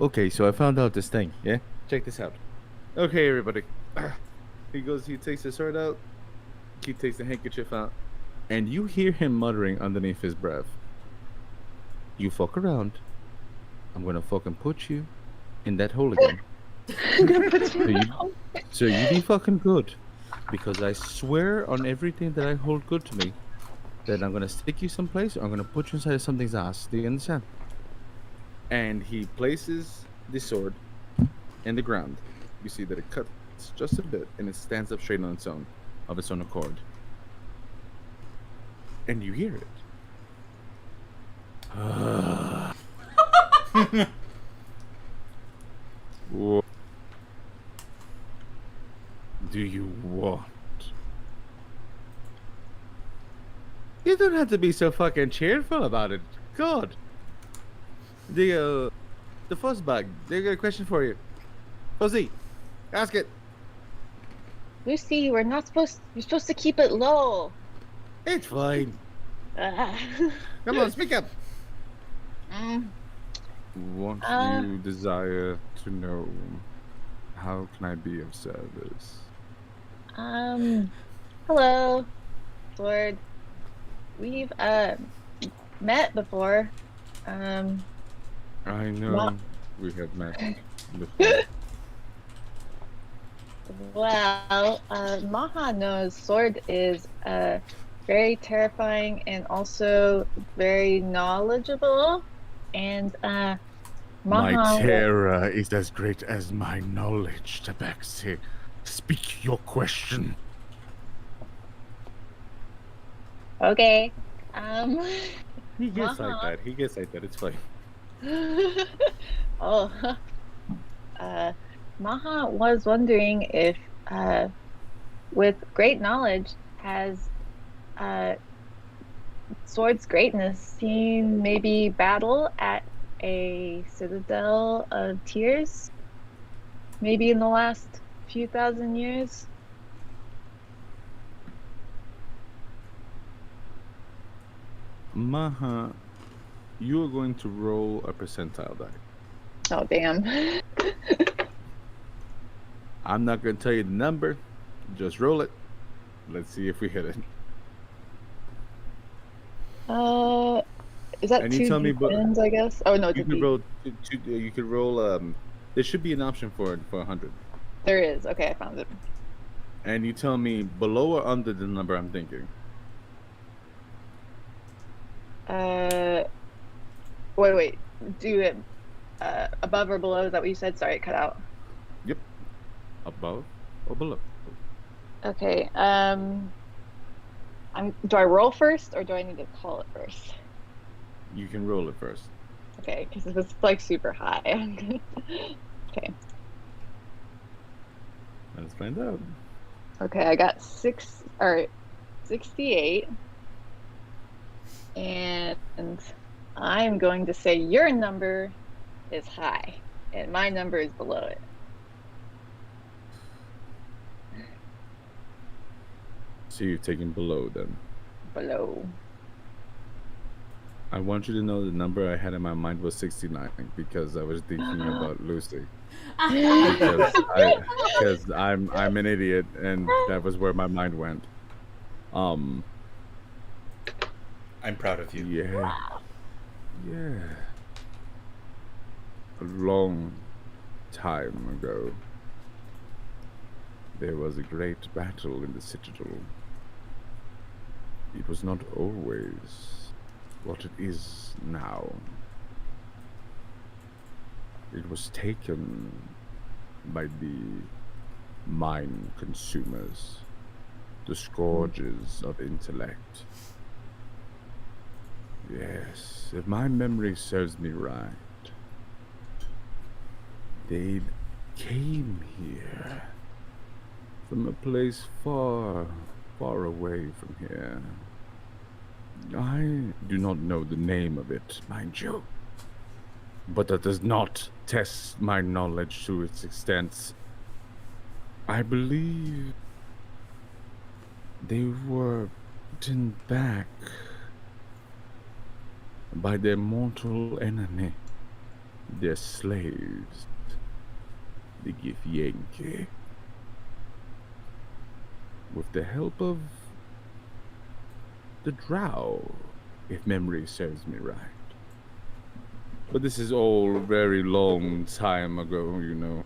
Okay, so I found out this thing, yeah? Check this out. Okay, everybody. He takes the sword out, he takes the handkerchief out, and you hear him muttering underneath his breath. You fuck around, I'm gonna fucking put you in that hole again. So you be fucking good. Because I swear on everything that I hold good to me that I'm gonna stick you someplace or I'm gonna put you inside of something's ass. Do you understand? And he places the sword in the ground. You see that it cuts just a bit and it stands up straight on its own, of its own accord. And you hear it. What do you want? You don't have to be so fucking cheerful about it. God. The fuzzbug. They got a question for you. Fuzzy, ask it. Lucy, you're supposed to keep it low. It's fine. Come on, speak up. What you desire to know? How can I be of service? Hello, Lord. We've met before. I know we have met before. Well, Maha knows sword is very terrifying and also very knowledgeable. And Maha, my terror is as great as my knowledge, Tabaxi. Speak your question. Okay. He gets like that. It's fine. Oh. Maha was wondering if, with great knowledge, has Sword's greatness seen maybe battle at a Citadel of Tears? Maybe in the last few thousand years? Maha, you are going to roll a percentile die. Oh, damn. I'm not going to tell you the number. Just roll it. Let's see if we hit it. Is that And you two tell me, but D10s, I guess? Oh, no, it's you a could D. roll. You could roll. There should be an option for 100. There is. Okay, I found it. And you tell me below or under the number I'm thinking. Wait. Do it above or below? Is that what you said? Sorry, it cut out. Yep. Above or below. Okay. Do I roll first or do I need to call it first? You can roll it first. Okay, because if it's like super high. Okay. Let's find out. Okay, I got 68. And I'm going to say your number is high and my number is below it. So you're taking below then. Below. I want you to know the number I had in my mind was 69 because I was thinking about Lucy. Because I'm an idiot and that was where my mind went. I'm proud of you. Yeah. A long time ago, there was a great battle in the Citadel. It was not always what it is now. It was taken by the mind consumers, the scourges of intellect. Yes, if my memory serves me right, they came here from a place far, far away from here. I do not know the name of it, mind you, but that does not test my knowledge to its extent. I believe they were beaten back by their mortal enemy, their slaves, the Githyanki. With the help of the Drow, if memory serves me right. But this is all very long time ago, you know.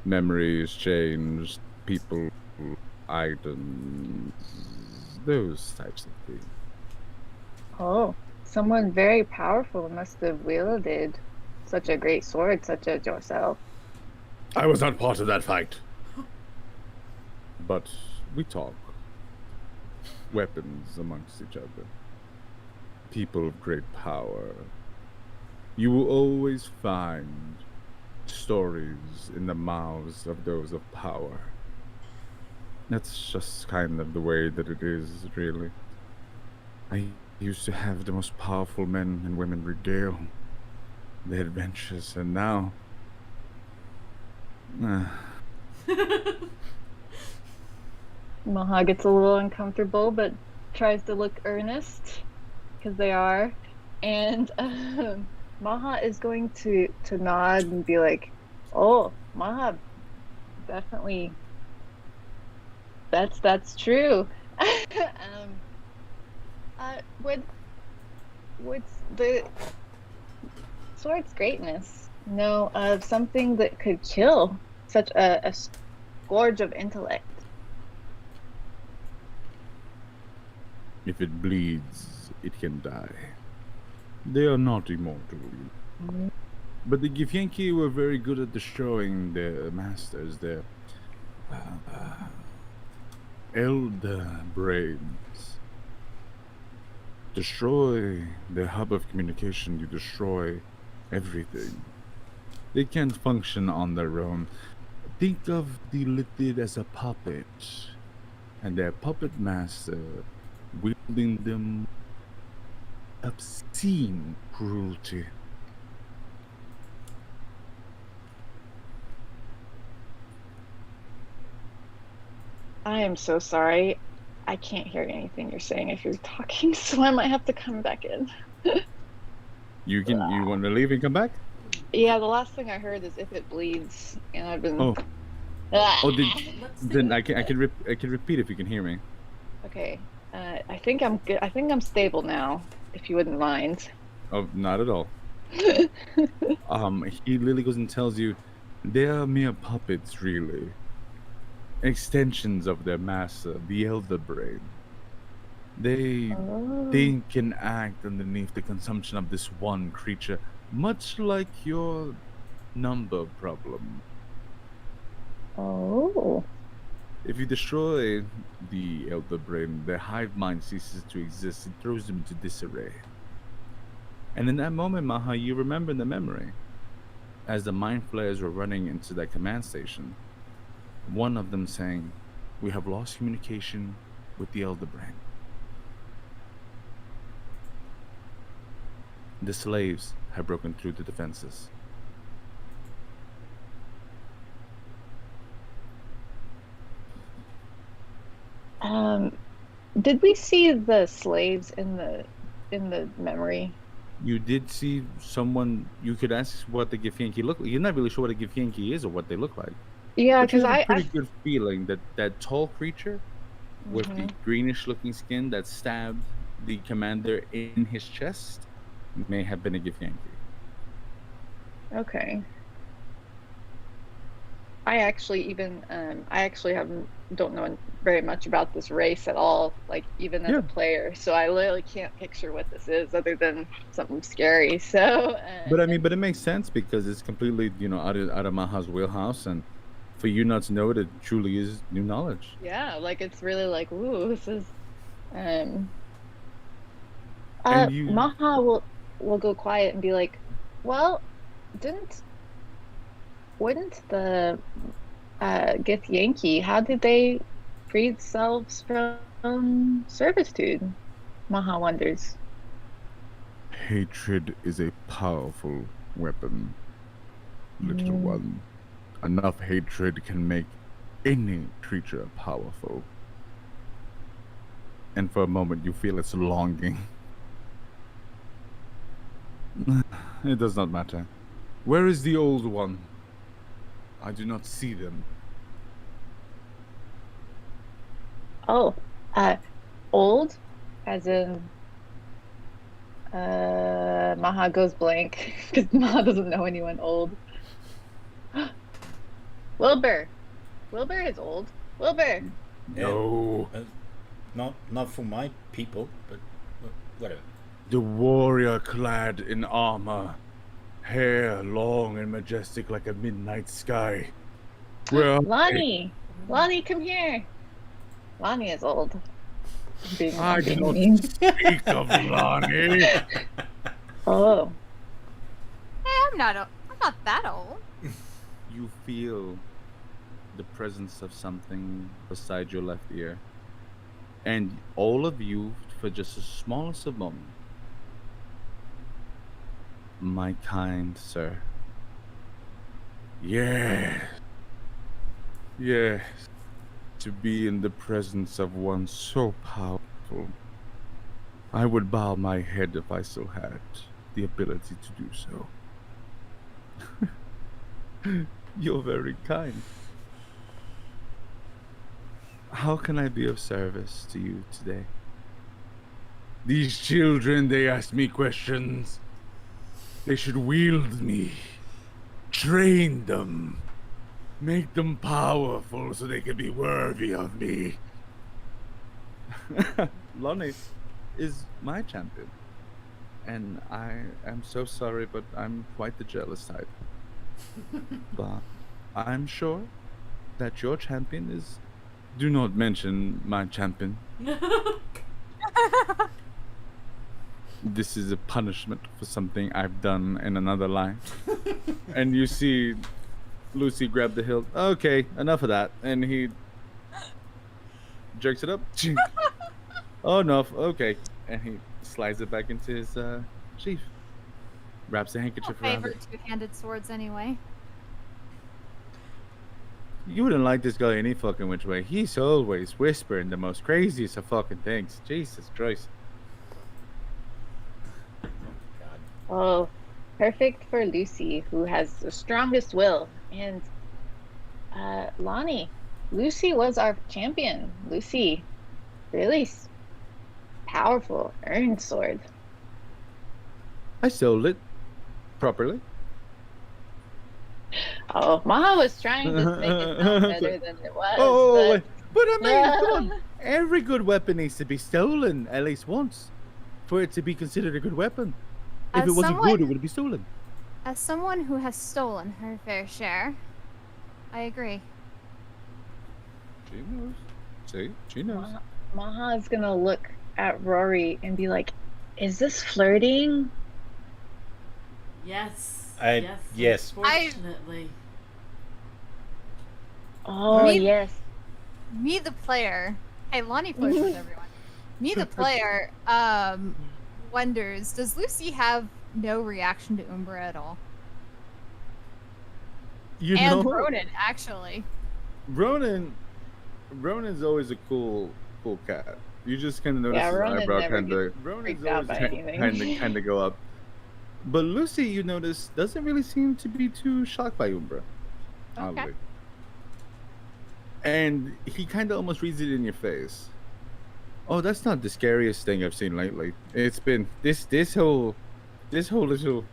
Memories changed, people, items, those types of things. Oh, someone very powerful must have wielded such a great sword, such as yourself. I was not part of that fight. But we talk. Weapons amongst each other. People of great power. You will always find stories in the mouths of those of power. That's just kind of the way that it is, really. I used to have the most powerful men and women regale their adventures, and now... Maha gets a little uncomfortable, but tries to look earnest, because they are. And Maha is going to nod and be like, "Oh, Maha, definitely. That's true." What's the sword's greatness? Know of something that could kill such a scourge of intellect. If it bleeds, it can die. They are not immortal. But the Githyanki were very good at destroying their masters, their elder brains. Destroy their hub of communication, you destroy everything. They can't function on their own. Think of the Lithid as a puppet, and their puppet master wielding them obscene cruelty. I am so sorry. I can't hear anything you're saying if you're talking, so I might have to come back in. You want to leave and come back? Yeah, the last thing I heard is if it bleeds, and I've been. Oh. Ah. Oh, Let's then see. I can repeat if you can hear me. Okay. I think I'm good. I think I'm stable now. If you wouldn't mind. Oh, not at all. He literally goes and tells you, they are mere puppets, really. Extensions of their master, the Elder Brain. They think and act underneath the consumption of this one creature, much like your number problem. Oh. If you destroy the Elder Brain, their hive mind ceases to exist. It throws them into disarray. And in that moment, Maha, you remember the memory. As the mind flayers were running into that command station, one of them saying, "We have lost communication with the Elder Brain." The slaves have broken through the defenses. Did we see the slaves in the memory? You did see someone. You could ask what the Githyanki look like. You're not really sure what a Githyanki is or what they look like. Yeah, But you because have a pretty good feeling that that tall creature with the greenish-looking skin that stabbed the commander in his chest may have been a Githyanki. Okay. I actually don't know very much about this race at all, like even as a player. So I literally can't picture what this is other than something scary. So. But it makes sense because it's completely, out of Maha's wheelhouse, and for you not to know it, it truly is new knowledge. Yeah, like it's really like, ooh, this is. Maha will go quiet and be like, well, wouldn't the Githyanki, how did they free themselves from servitude? Maha wonders. Hatred is a powerful weapon, little one. Enough hatred can make any creature powerful. And for a moment you feel its longing. It does not matter. Where is the old one? I do not see them. Oh, old? As in, Maha goes blank, because Maha doesn't know anyone old. Wilbur! Wilbur is old. Wilbur! No. Not for my people, but whatever. The warrior clad in armor, hair long and majestic like a midnight sky. Where are Lonnie! Lonnie, come here! Lonnie is old. I do not speak of Lonnie. Oh. Hey, I'm not that old. You feel the presence of something beside your left ear. And all of you, for just the smallest of moments, my kind sir. Yes. Yes. To be in the presence of one so powerful. I would bow my head if I still had the ability to do so. You're very kind. How can I be of service to you today? These children, they ask me questions. They should wield me, train them, make them powerful so they can be worthy of me. Lonnie is my champion, and I am so sorry, but I'm quite the jealous type. But I'm sure that your champion is... Do not mention my champion. This is a punishment for something I've done in another life. And you see Lucy grab the hilt. Okay, enough of that. And he jerks it up. Oh, no. Okay. And he slides it back into his sheath. Wraps a handkerchief around Favorite it. two-handed swords anyway. You wouldn't like this guy any fucking which way. He's always whispering the most craziest of fucking things. Jesus Christ. God. Oh, perfect for Lucy, who has the strongest will. And Lonnie, Lucy was our champion. Lucy, really powerful, earned sword. I sold it properly. Oh, Maha was trying to make it sound better than it was. Oh, but... but I mean, come on. Every good weapon needs to be stolen at least once for it to be considered a good weapon. If As it wasn't someone- good, it would be stolen. As someone who has stolen her fair share, I agree. She knows. See, she knows. Maha is gonna look at Rory and be like, "Is this flirting?" Yes. Yes. Unfortunately. Oh Me- yes. Me, the player. Hey, Lonnie flirts with everyone. Me, the player, wonders, does Lucy have no reaction to Umbra at all? You And know, Ronan, actually. Ronan's always a cool cat. You just kind of notice his Ronan eyebrow never kind of. gets Ronan's freaked out always by anything. kind of go up. But Lucy, you notice, doesn't really seem to be too shocked by Umbra. Okay. Oddly. And he kind of almost reads it in your face. Oh, that's not the scariest thing I've seen lately. It's been this whole little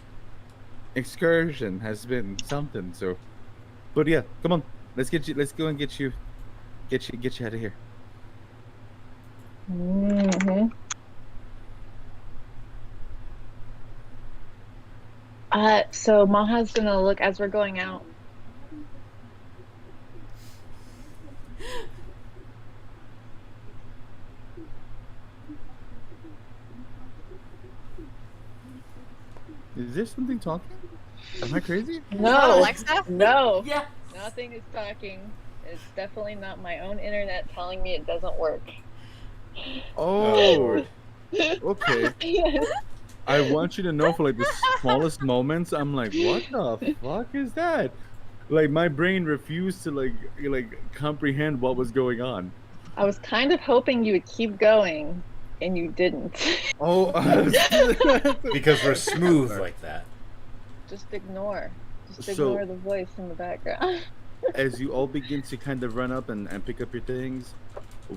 excursion has been something. So, but yeah, come on, let's go and get you out of here. Mm-hmm. So Maha's gonna look as we're going out. Is there something talking? Am I crazy? No, Alexa? no, Yeah. nothing is talking. It's definitely not my own internet telling me it doesn't work. Oh, okay. I want you to know, for like the smallest moments, I'm like, what the fuck is that? Like my brain refused to like comprehend what was going on. I was kind of hoping you would keep going, and you didn't. Oh, Because we're smooth like that. Just ignore. Just So- ignore the voice in the background. As you all begin to kind of run up and pick up your things,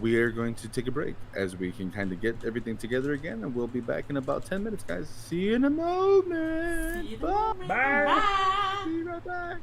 we are going to take a break as we can kind of get everything together again, and we'll be back in about 10 minutes, guys. See you in a moment. See you in a Bye. moment. Bye. Bye. See you right back.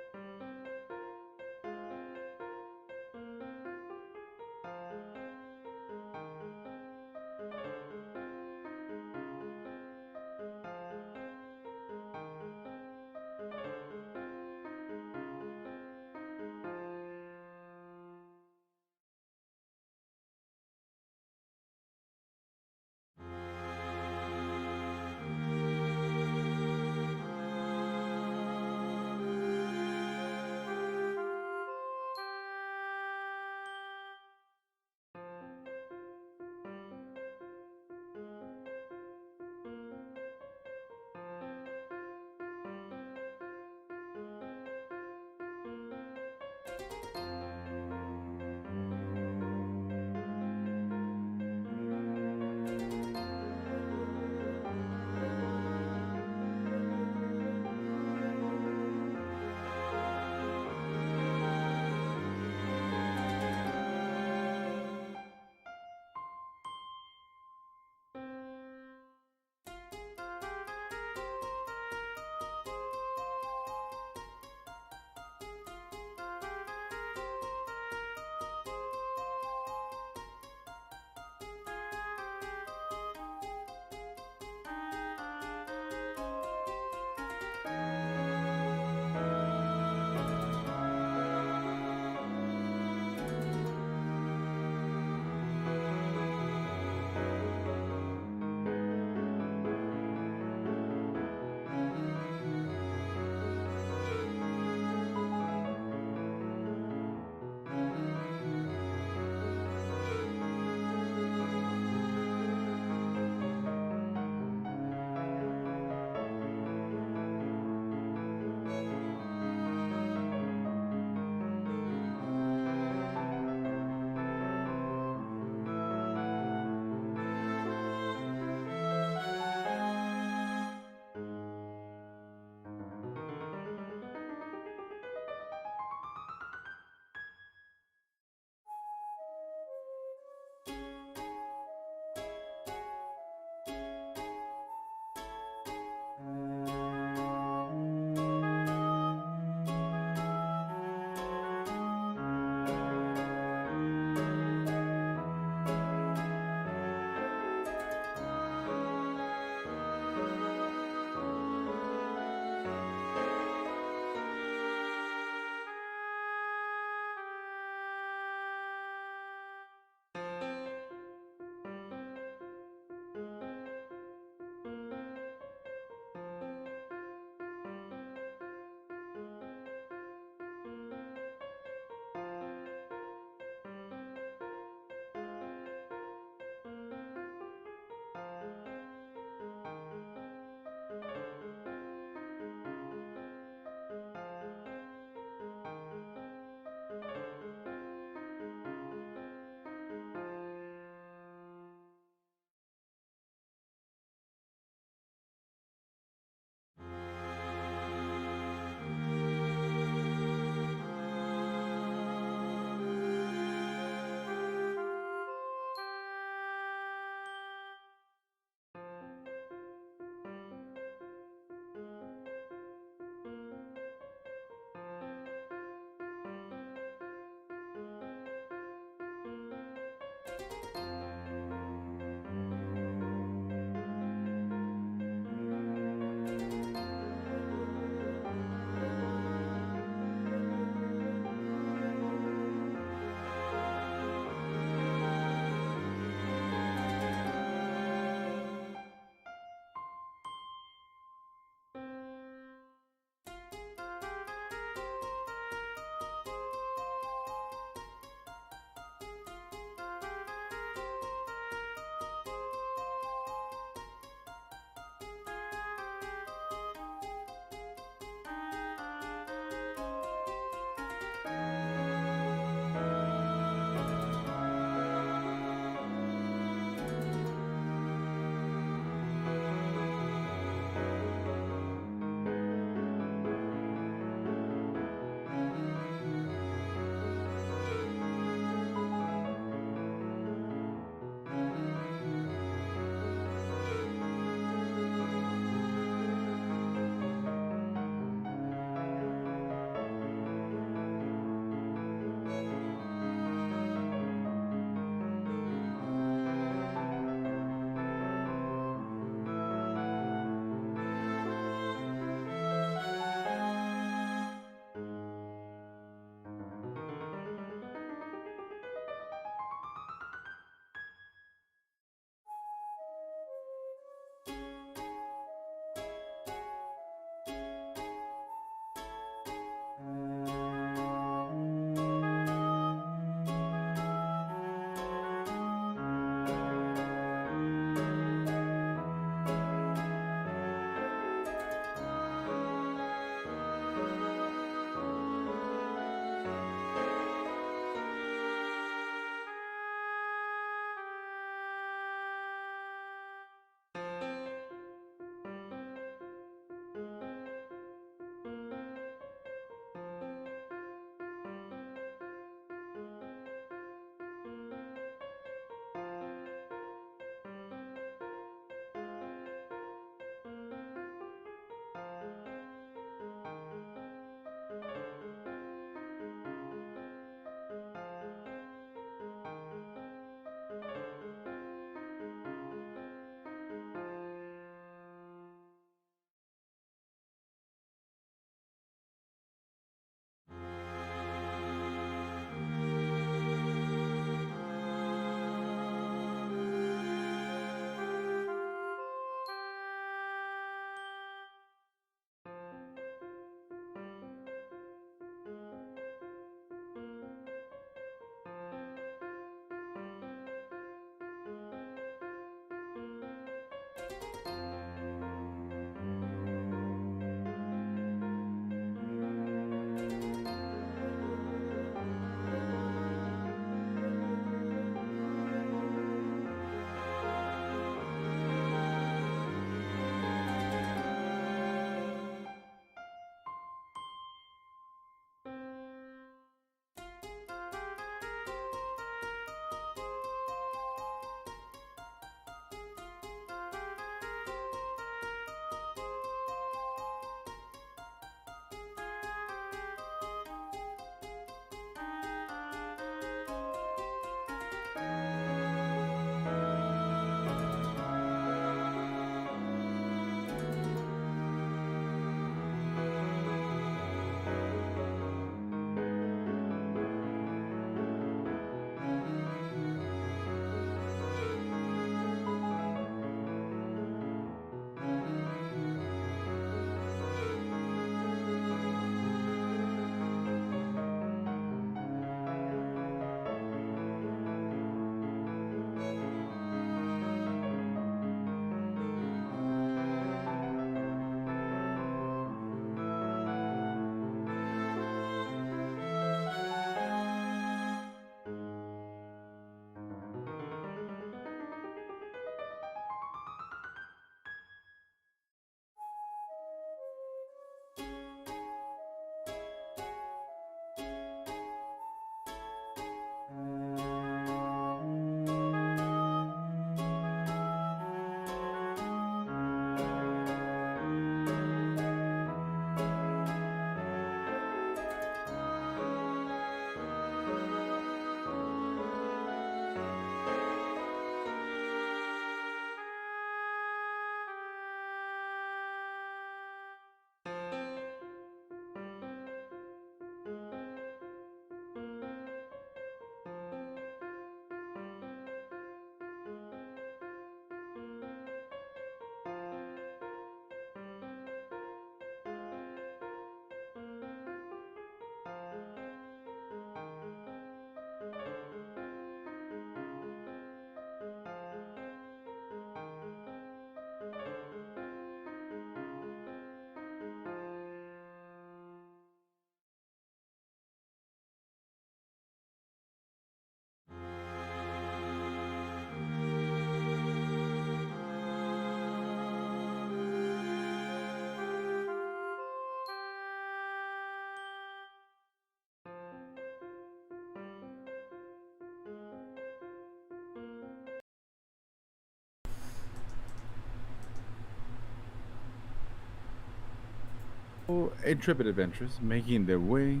Oh, intrepid adventurers making their way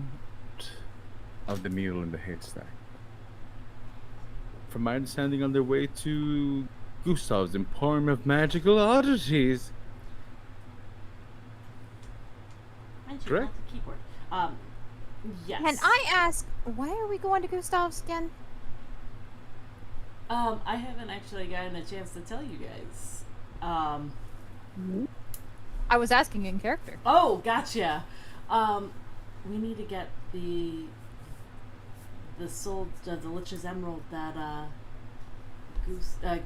out of the needle in the haystack. From my understanding, on their way to Gustav's Emporium of Magical Oddities. Mind you, Correct? not the keyboard. Yes. Can I ask, why are we going to Gustav's again? I haven't actually gotten a chance to tell you guys. I was asking in character. Oh, gotcha. We need to get the soul, the Lich's Emerald that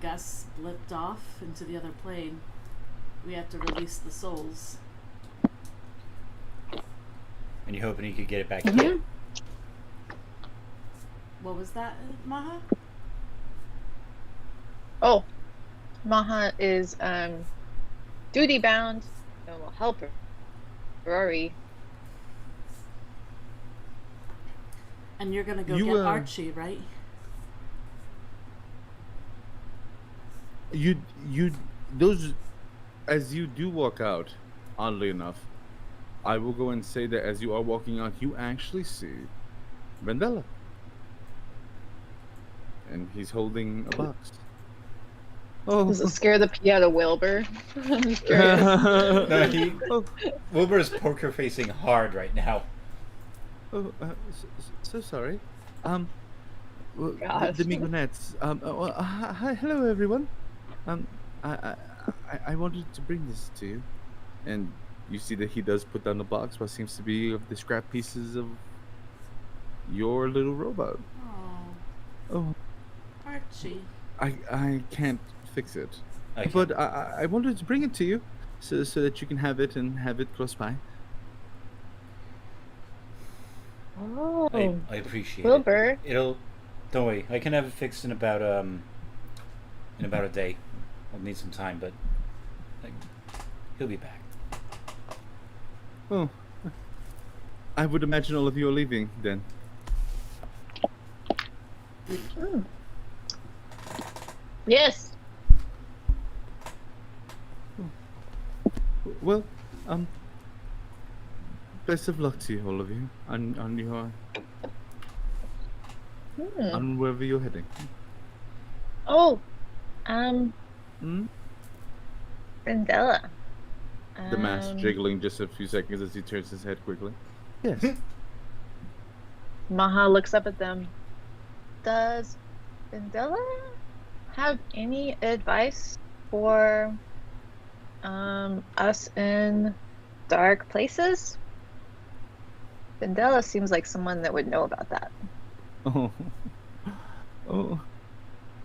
Gus blipped off into the other plane. We have to release the souls. And you're hoping you could get it back here. What was that, Maha? Oh, Maha is duty bound and will help her. Rory. And you're gonna go You, get uh, Archie, right? Those, as you do walk out, oddly enough, I will go and say that as you are walking out, you actually see Vendela. And he's holding a box. Oh, Does it scare the pee out of Wilbur? I'm just curious. No, Wilbur's poker facing hard right now. So sorry. Well, Gosh. the Migonettes. Hi, hello everyone. I wanted to bring this to you, and you see that he does put down the box, what seems to be of the scrap pieces of your little robot. Oh, Archie. I can't fix it, Okay. but I wanted to bring it to you, so that you can have it and have it close by. Oh, I appreciate Wilbur. it. Don't worry. I can have it fixed in about a day. I'll need some time, but like, he'll be back. Oh, I would imagine all of you are leaving then. Yes. Well, best of luck to you, all of you, on your on wherever you're heading. Oh, Hmm? Vendela. The mask jiggling just a few seconds as he turns his head quickly. Yes. Maha looks up at them. Does Vendela have any advice for us in dark places? Vendela seems like someone that would know about that. Oh,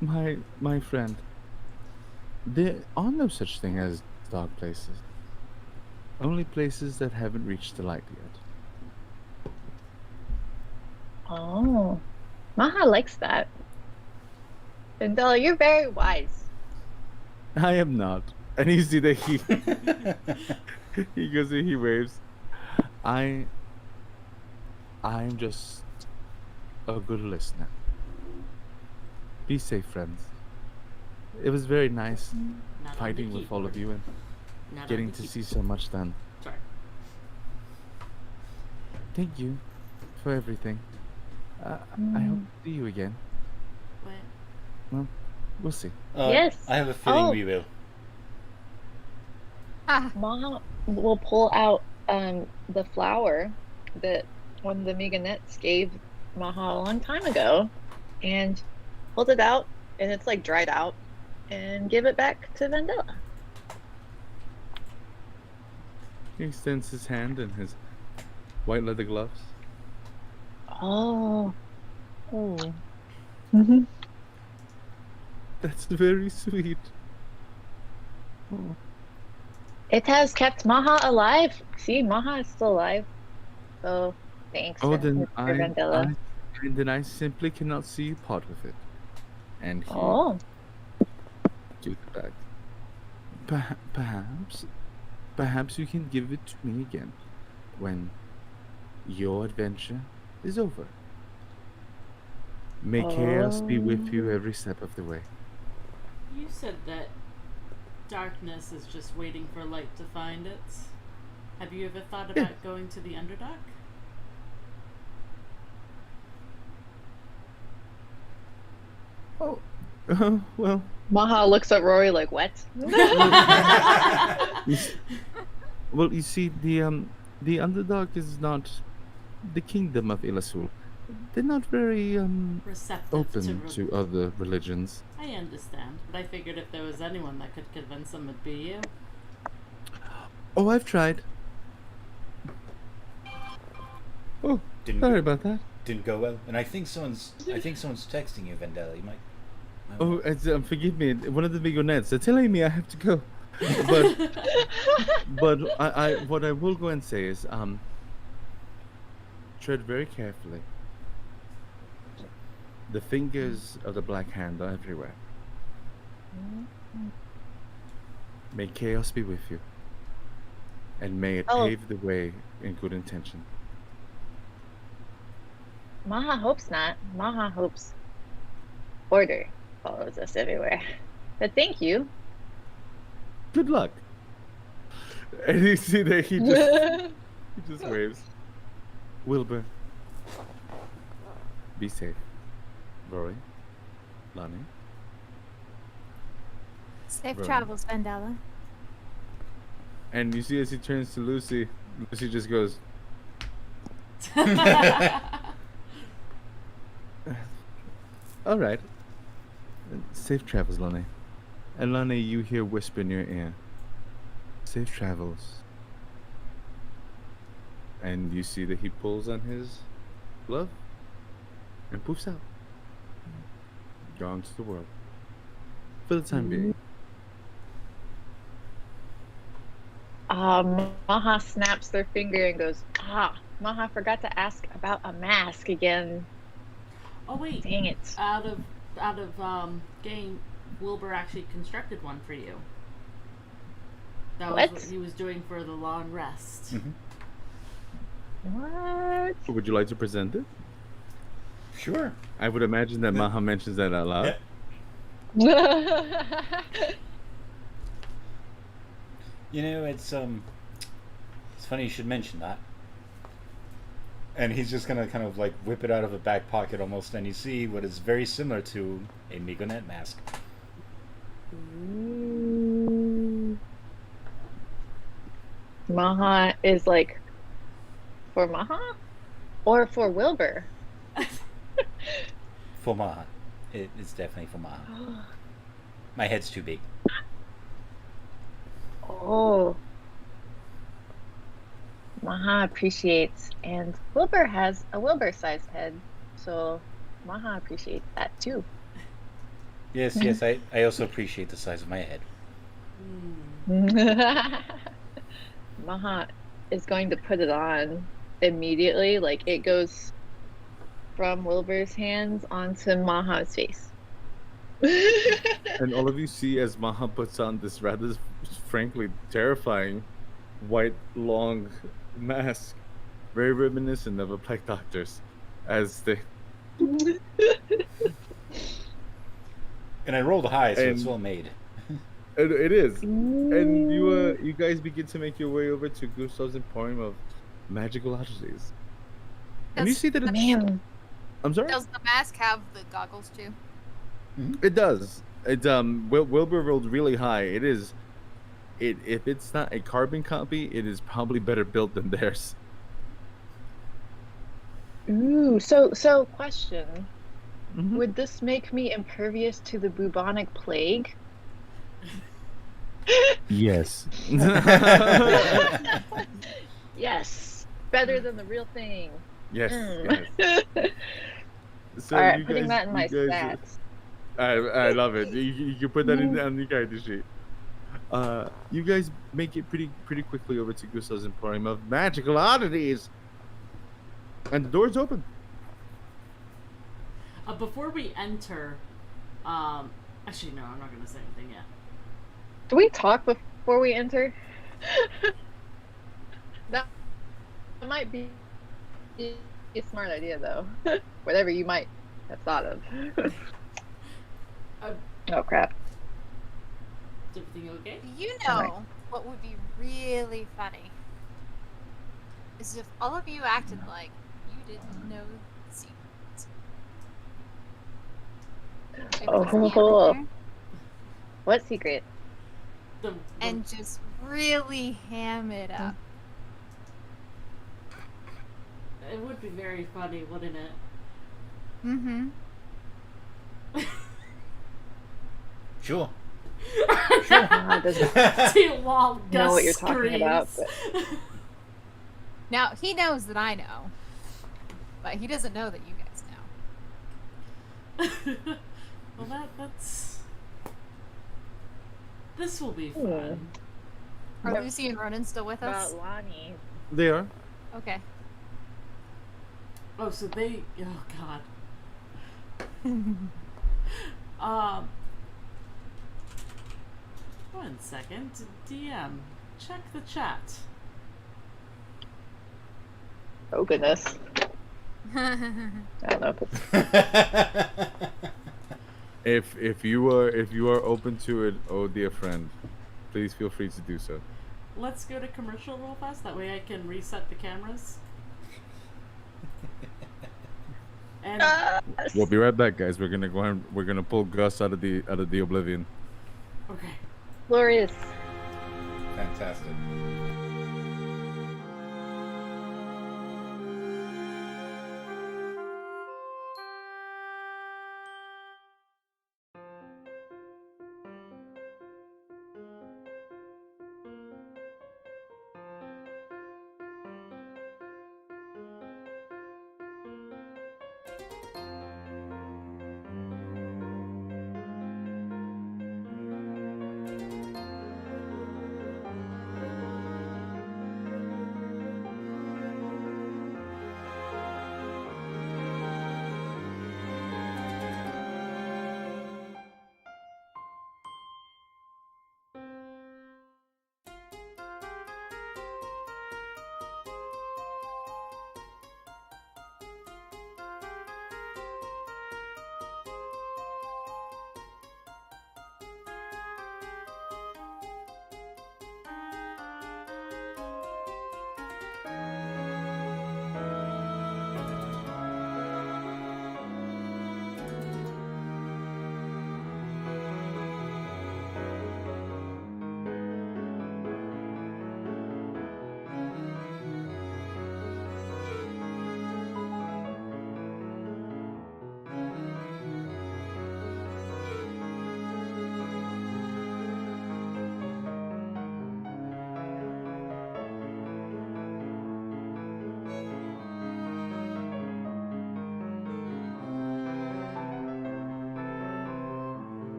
my friend. There are no such thing as dark places. Only places that haven't reached the light yet. Oh, Maha likes that. Vendela, you're very wise. I am not. And you see that he goes and he waves. I'm just a good listener. Be safe, friends. It was very nice Not on fighting the with all of keyboard. you and Not on getting the to keyboard. see so much done. Sorry. Thank you for everything. I hope to see you again. What? Well, we'll see. Yes. I have a feeling Oh. we will. Ah, Maha will pull out the flower that one of the Migonettes gave Maha a long time ago and hold it out, and it's like dried out, and give it back to Vendela. He extends his hand and his white leather gloves. Oh. Oh, Mm-hmm. that's very sweet. Oh. It has kept Maha alive. See, Maha is still alive. So, thanks, Oh, then Mr. Vendela. I simply cannot see you part with it. And he Oh. gives it back. Perhaps you can give it to me again when your adventure is over. May chaos be with you every step of the way. You said that darkness is just waiting for light to find it. Have you ever thought Yeah. about going to the Underdark? Oh, well, Maha looks at Rory like, what? well, you see, the Underdark is not the kingdom of Ilasul. They're not very Receptive open to to other religions. I understand, but I figured if there was anyone that could convince them, it'd be you. Oh, I've tried. Oh, Didn't sorry go, about that. didn't go well. And I think someone's texting you, Vendetta. You might. Oh, forgive me. One of the biggonettes. They're telling me I have to go. But what I will go and say is tread very carefully. The fingers of the Black Hand are everywhere. May chaos be with you, and may it Oh. pave the way in good intention. Maha hopes not. Maha hopes order follows us everywhere. But thank you. Good luck. And you see that he just waves. Wilbur, be safe. Rory, Lonnie. Safe Right. travels, Vendetta. And you see as he turns to Lucy, Lucy just goes, all right. Safe travels, Lonnie. And Lonnie, you hear whisper in your ear, safe travels. And you see that he pulls on his glove and poofs out. Gone to the world. For the time being. Maha snaps their finger and goes, Maha forgot to ask about a mask again. Oh wait, Dang it. out of game, Wilbur actually constructed one for you. That was What? what he was doing for the long rest. What? Would you like to present it? Sure. I would imagine that Maha mentions that out loud. Yeah. You know, it's funny you should mention that. And he's just gonna kind of like whip it out of a back pocket almost, and you see what is very similar to a Migonet mask. Maha is like, for Maha? Or for Wilbur? For Maha. It's definitely for Maha. My head's too big. Oh. Maha appreciates, and Wilbur has a Wilbur-sized head, so Maha appreciates that too. Yes, I also appreciate the size of my head. Maha is going to put it on immediately, like it goes from Wilbur's hands onto Maha's face. And all of you see as Maha puts on this rather, frankly, terrifying white, long mask, very reminiscent of a plague doctor's, as they. And I rolled high, so it's And- well made. It is, and you guys begin to make your way over to Gustav's Emporium of Magical Oddities, and you see that it's. Man, I'm sorry. Does the mask have the goggles too? It does. It Wilbur rolled really high. It is. If it's not a carbon copy, it is probably better built than theirs. ooh, so question. Mhm. Would this make me impervious to the bubonic plague? Yes. Yes, better than the real thing. Yes. Mm. Yes. So All right, you putting guys- that in my you guys- stats. I love it. You can put that in on the character sheet. You guys make it pretty quickly over to Gustav's Emporium of Magical Oddities, and the door's open. Before we enter, actually no, I'm not gonna say anything yet. Do we talk before we enter? That might be a smart idea, though. Whatever you might have thought of. Oh crap! Is everything okay? You Alright. know what would be really funny? as if all of you acted like you didn't know the secret. It was the Oh. Emperor, What secret? The and just really ham it up. it would be very funny, wouldn't it? Mm-hmm. Sure. Maha doesn't See while know Gus what you're talking about. screams. But Now he knows that I know, but he doesn't know that you guys know. Well, that's. This will be fun. Are Yeah. Lucy and Ronan still with us? about Lonnie. They are. Okay. Oh, so they. Oh God. One second. DM, check the chat. Oh goodness. I don't know if it's If you are open to it, oh dear friend, please feel free to do so. Let's go to commercial real fast. That way I can reset the cameras. And We'll be right back, guys. We're gonna go and we're gonna pull Gus out of the oblivion. okay. glorious. Fantastic.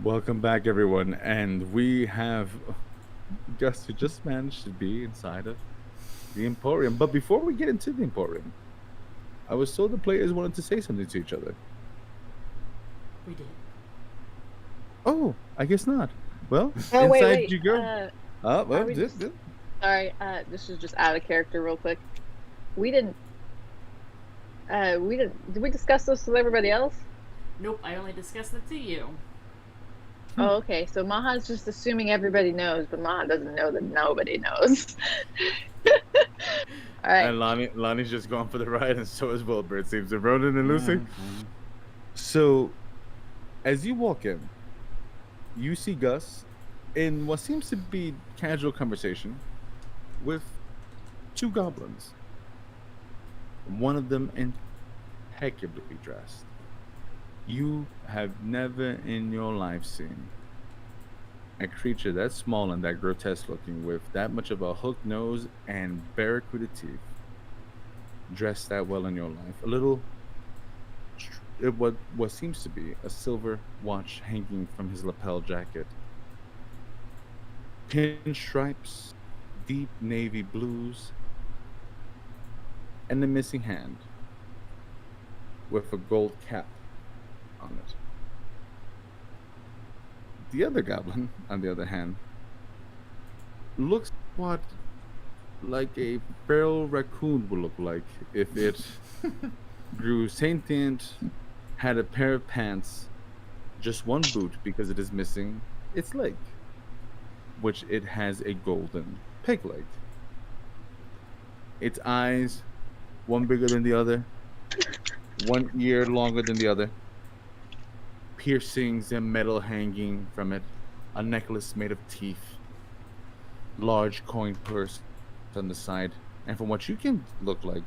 Welcome back, everyone. And we have Gus who just managed to be inside of the Emporium. But before we get into the Emporium, I was told the players wanted to say something to each other. We did. Oh, I guess not. Well, Oh, inside wait. you go. Oh, well, are we just- Sorry, this is just out of character real quick. Did we discuss this with everybody else? Nope, I only discussed it to you. Oh, okay. So Maha's just assuming everybody knows, but Maha doesn't know that nobody knows. Alright. And Lonnie's just going for the ride, and so is Wilbur, it seems. And Ronan and Lucy. Mhm. So, as you walk in, you see Gus in what seems to be casual conversation with two goblins. One of them impeccably dressed. You have never in your life seen a creature that small and that grotesque looking with that much of a hooked nose and barracuda teeth dressed that well in your life. A little what seems to be a silver watch hanging from his lapel jacket. Pinstripes, deep navy blues, and a missing hand with a gold cap on it. The other goblin, on the other hand, looks what like a feral raccoon would look like if it grew sentient, had a pair of pants, just one boot because it is missing its leg, which it has a golden peg leg. Its eyes, one bigger than the other, one ear longer than the other, piercings and metal hanging from it, a necklace made of teeth, large coin purse on the side, and from what you can look like,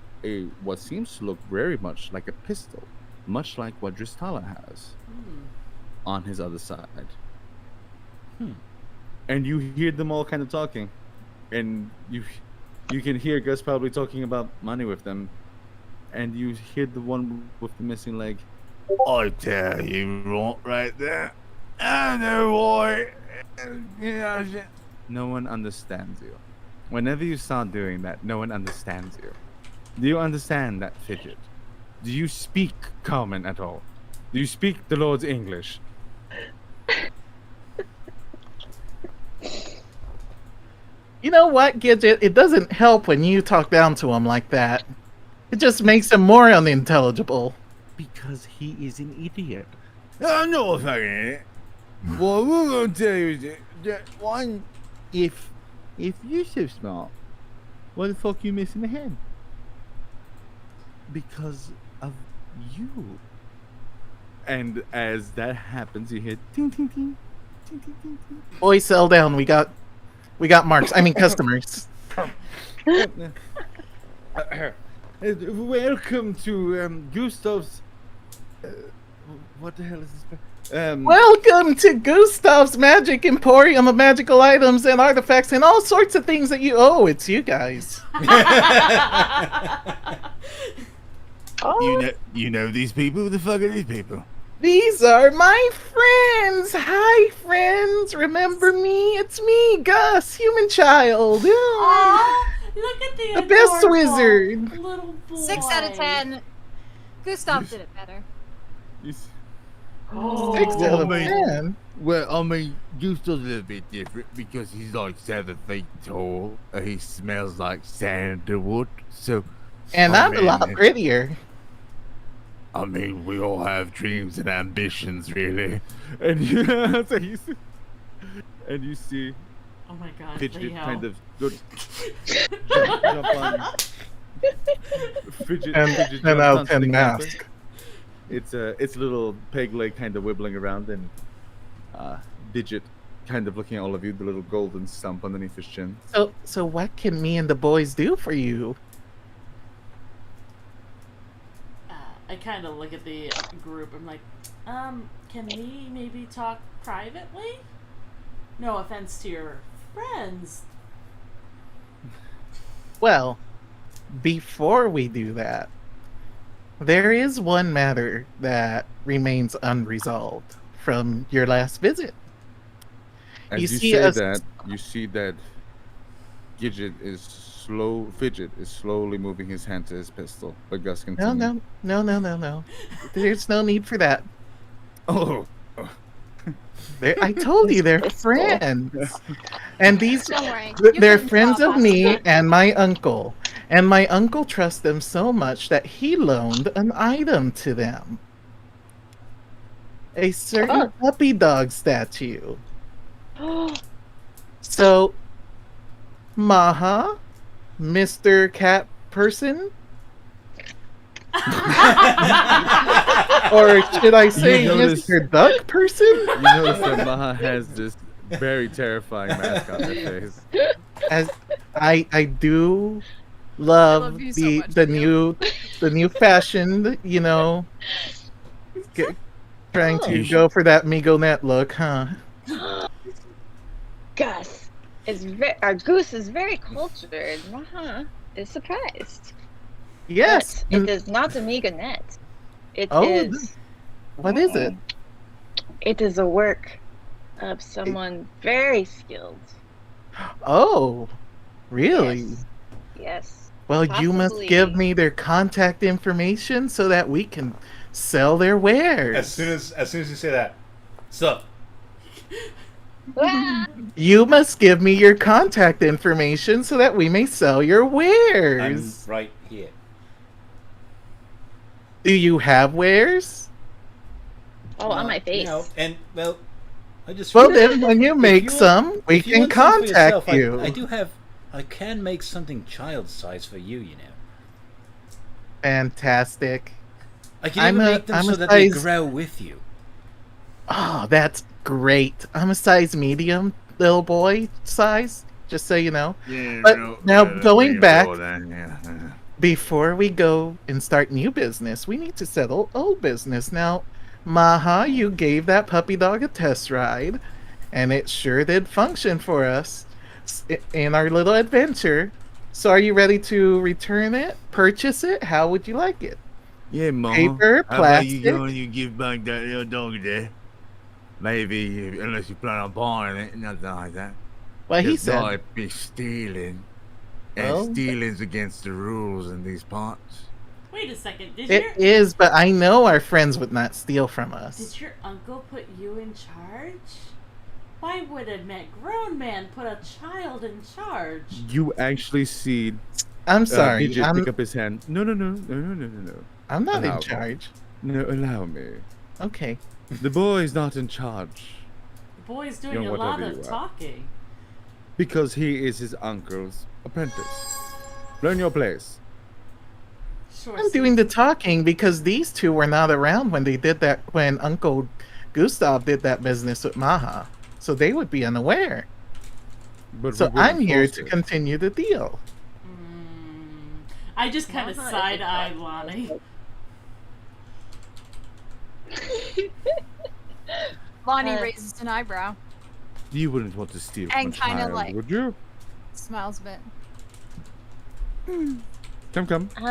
what seems to look very much like a pistol, much like what Dristala has on his other side. And you hear them all kind of talking, and you can hear Gus probably talking about money with them, and you hear the one with the missing leg. I tell you what, right there. I know why. No one understands you. Whenever you start doing that, no one understands you. Do you understand that, Fidget? Do you speak common at all? Do you speak the Lord's English? You know what, Gidget? It doesn't help when you talk down to him like that. It just makes him more unintelligible. Because he is an idiot. I'm not a fucking idiot. Well, we're going to tell you that one, if you're so smart, why the fuck are you missing a hand? Because of you. And as that happens, you hear ting ting ting, ting ting ting ting. Boys, settle down. We got marks. I mean customers. Welcome to Gustav's. What the hell is this? Welcome to Gustav's Magic Emporium of magical items and artifacts and all sorts of things that you. Oh, it's you guys. Oh, You know these people? Who the fuck are these people? These are my friends. Hi, friends. Remember me? It's me, Gus, human child. Aw, look at the best adorable wizard. little boy. 6 out of 10. Gustav did it better. Oh. 6 out of man. 10. Well, I mean, Gustav's a little bit different because he's like 7 feet tall. He smells like sandalwood. So, And I'm a lot man. prettier. I mean, we all have dreams and ambitions, really. And you see Oh my god, Fidget Leo. kind of go jump on Fidget. And Fidget 10 jumps out of onto 10 the counter. mask. It's a little peg leg kind of wibbling around, and Digit kind of looking at all of you, the little golden stump underneath his chin. So what can me and the boys do for you? I kind of look at the group. I'm like, can we maybe talk privately? No offense to your friends. Well, before we do that, there is one matter that remains unresolved from your last visit. As You you see say us- that, you see that Fidget is slowly moving his hand to his pistol. But Gus No, continues. no. There's no need for that. Oh, I told you they're Pistol. friends. And these Don't worry. they're You can friends stop of us. me and my uncle. And my uncle trusts them so much that he loaned an item to them. A certain puppy dog statue. So, Maha, Mr. Cat Person, or should I say notice- Mr. Duck Person? you notice that Maha has this very terrifying mask on her face. As I do love, love you so the much, the Leo. new fashion, you know, trying to You go for that Migonet look, huh? Gus our goose is very cultured. Maha is surprised. Yes. But and it is not a Migonet. It Oh, is. what is it? It is a work of someone very skilled. Oh, really? Yes. Yes. Well, you must give Possibly. me their contact information so that we can sell their wares. As soon as you say that, sup? Ah! You must give me your contact information so that we may sell your I'm wares. right here. Do you have wares? Oh, on my face. No, and well, I just. Well, then when you make you want- some, we if you can want some for contact yourself, you. I do have. I can make something child size for you. You know. Fantastic. I can I'm even a- make them I'm so a that they size- grow with you. Oh, that's great. I'm a size medium, little boy size, just so you know. Yeah, But now going back- Yeah. Before we go and start new business, we need to settle old business. Now, Maha, you gave that puppy dog a test ride, and it sure did function for us in our little adventure. So are you ready to return it, purchase it? How would you like it? Yeah, Mom. Paper, How about you plastic? go and you give back that little dog there? Maybe, unless you plan on buying it, nothing like that. Well, he 'Cause said, that'd be stealing. And Oh. stealing's against the rules in these parts. Wait a second. it is, but I know our friends would not steal from us. Did your uncle put you in charge? Why would a grown man put a child in charge? You actually see I'm sorry. Fidget I'm pick up his hand. No. not in Allow me. charge. No, allow me. Okay. The boy's not in charge. The boy's doing You know, a lot whatever of you are. talking. Because he is his uncle's apprentice. Learn your place. Sure. I'm doing the talking because these two were not around when they did that, when Uncle Gustav did that business with Maha. So they would be unaware. But So we wouldn't I'm here force to it. continue the deal. I just kind of Maha is side eye not- Lonnie. Lonnie Uh, raises an eyebrow, You wouldn't want to steal from And a kinda child, like- would you? smiles a bit. Come. I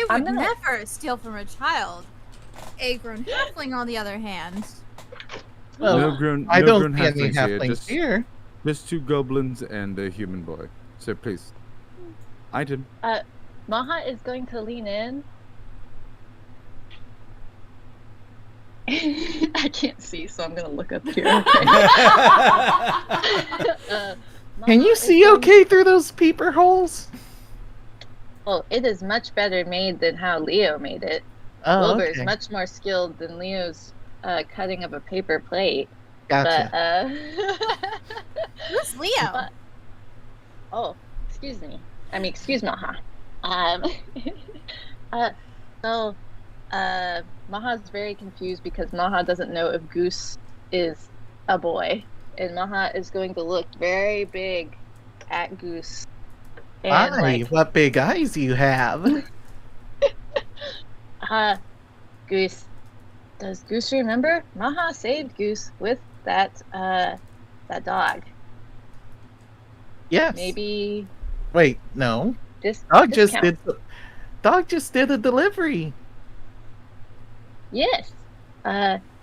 I'm would gonna- never steal from a child. A grown halfling, on the other hand. Well, no grown, I no don't grown see any halflings here. halflings here. Just two goblins and a human boy. So please. Item. Maha is going to lean in. I can't see, so I'm gonna look up here. Can you see okay through those peeper holes? Oh, it is much better made than how Leo made it. Oh, Wilbur okay. is much more skilled than Leo's cutting of a paper plate. Gotcha. But Who's Leo? But- oh, excuse me. I mean, excuse Maha. So Maha's very confused because Maha doesn't know if Goose is a boy, and Maha is going to look very big at Goose. And Why? What big eyes you have? Goose. Does Goose remember? Maha saved Goose with that dog. Yes. Maybe Wait, no. this Dog this just counts. did. Dog just did a delivery, Yes.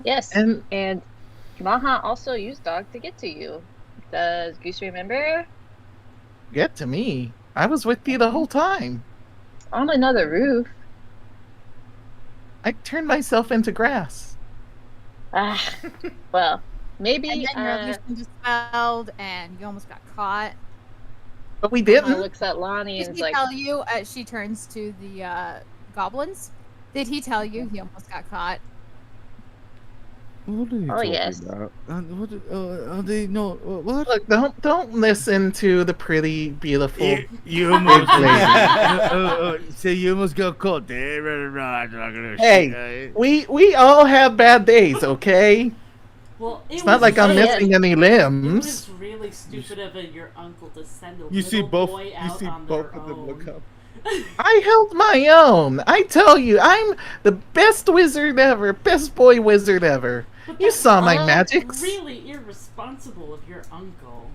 Yes. and And Maha also used dog to get to you. Does Goose remember? Get to me. I was with you the whole time. On another roof. I turned myself into grass. Ah, well, maybe And then your illusion dispelled, and you almost got caught. But we Maha didn't. looks at Lonnie Did and is he like, tell you? She turns to the goblins. Did he tell you he almost got caught? What are you Oh, talking yes. about? Are they no? What? Look, don't listen to the pretty, beautiful. You almost lady. say you almost got caught there. Hey, we all have bad days, okay? Well, It's not like I'm missing any It limbs. was really stupid of your uncle to send a You see little both. boy You out see on both their of them look own. up. I held my own. I tell you, I'm the best wizard ever, best boy wizard ever. But You that's saw my magics. really irresponsible of your uncle.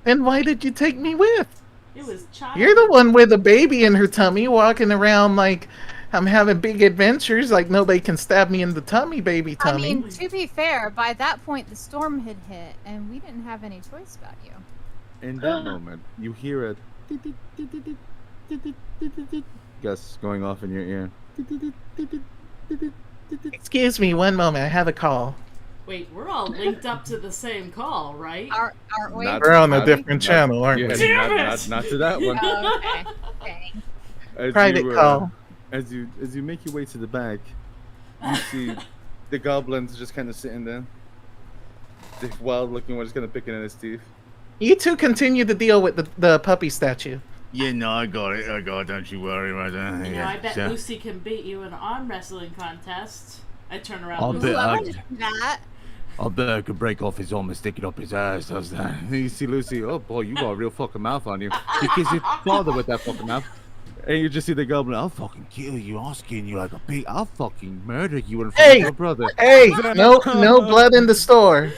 Then why did you take me with? It was child. You're the one with a baby in her tummy, walking around like I'm having big adventures, like nobody can stab me in the tummy, baby I tummy. mean, to be fair, by that point the storm had hit, and we didn't have any choice about you. In that moment, you hear a gust going off in your ear. Excuse me, one moment. I have a call. Wait, we're all linked up to the same call, right? Aren't we? Not- We're on a not- different channel, aren't Yeah, we? Damn not, it! not to that one. Oh, okay. Dang. As Private you, call. As you make your way to the back, you see the goblins just kind of sitting there. The wild looking one just kind of picking at his teeth. You two continue to deal with the puppy statue. Yeah, no, I got it. Don't you worry about that. You know, I bet Lucy can beat you in an arm wrestling contest. I turn around. I'll Lucy. bet Ooh, I I- wanted to do that. I bet I could break off his arm and stick it up his ass. Does that? You see Lucy, oh boy, you got a real fucking mouth on you. You kiss your father with that fucking mouth. And you just see the goblin, I'll fucking kill you, I'll skin you like a pig, I'll fucking murder you in front Hey! of your brother. Hey, no blood in the store.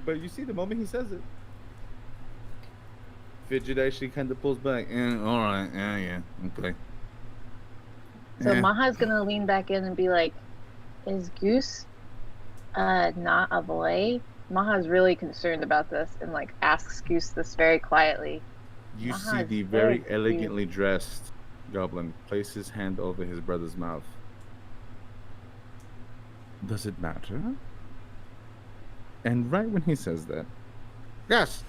But you see the moment he says it. Fidget actually kind of pulls back. Alright, yeah, okay. so Yeah. Maha's gonna lean back in and be like, is Goose not a boy? Maha's really concerned about this and like asks Goose this very quietly. You Maha see is the very very elegantly dressed goblin place his hand over his brother's mouth. Does it matter? And right when he says that, Gus!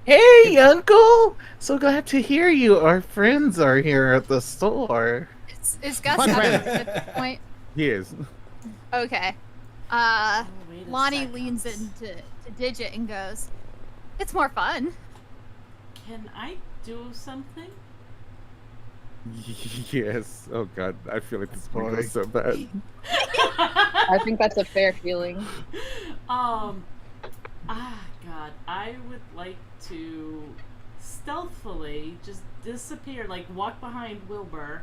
Hey, Uncle! So glad to hear you. Our friends are here at the store. Is Gus What out friend? at this point? He is. Okay. Oh, wait a Lonnie second. leans into Digit and goes, "It's more fun." Can I do something? Yes. Oh god, I feel like this is going to go so bad. I think that's a fair feeling. God, I would like to stealthily just disappear, like walk behind Wilbur,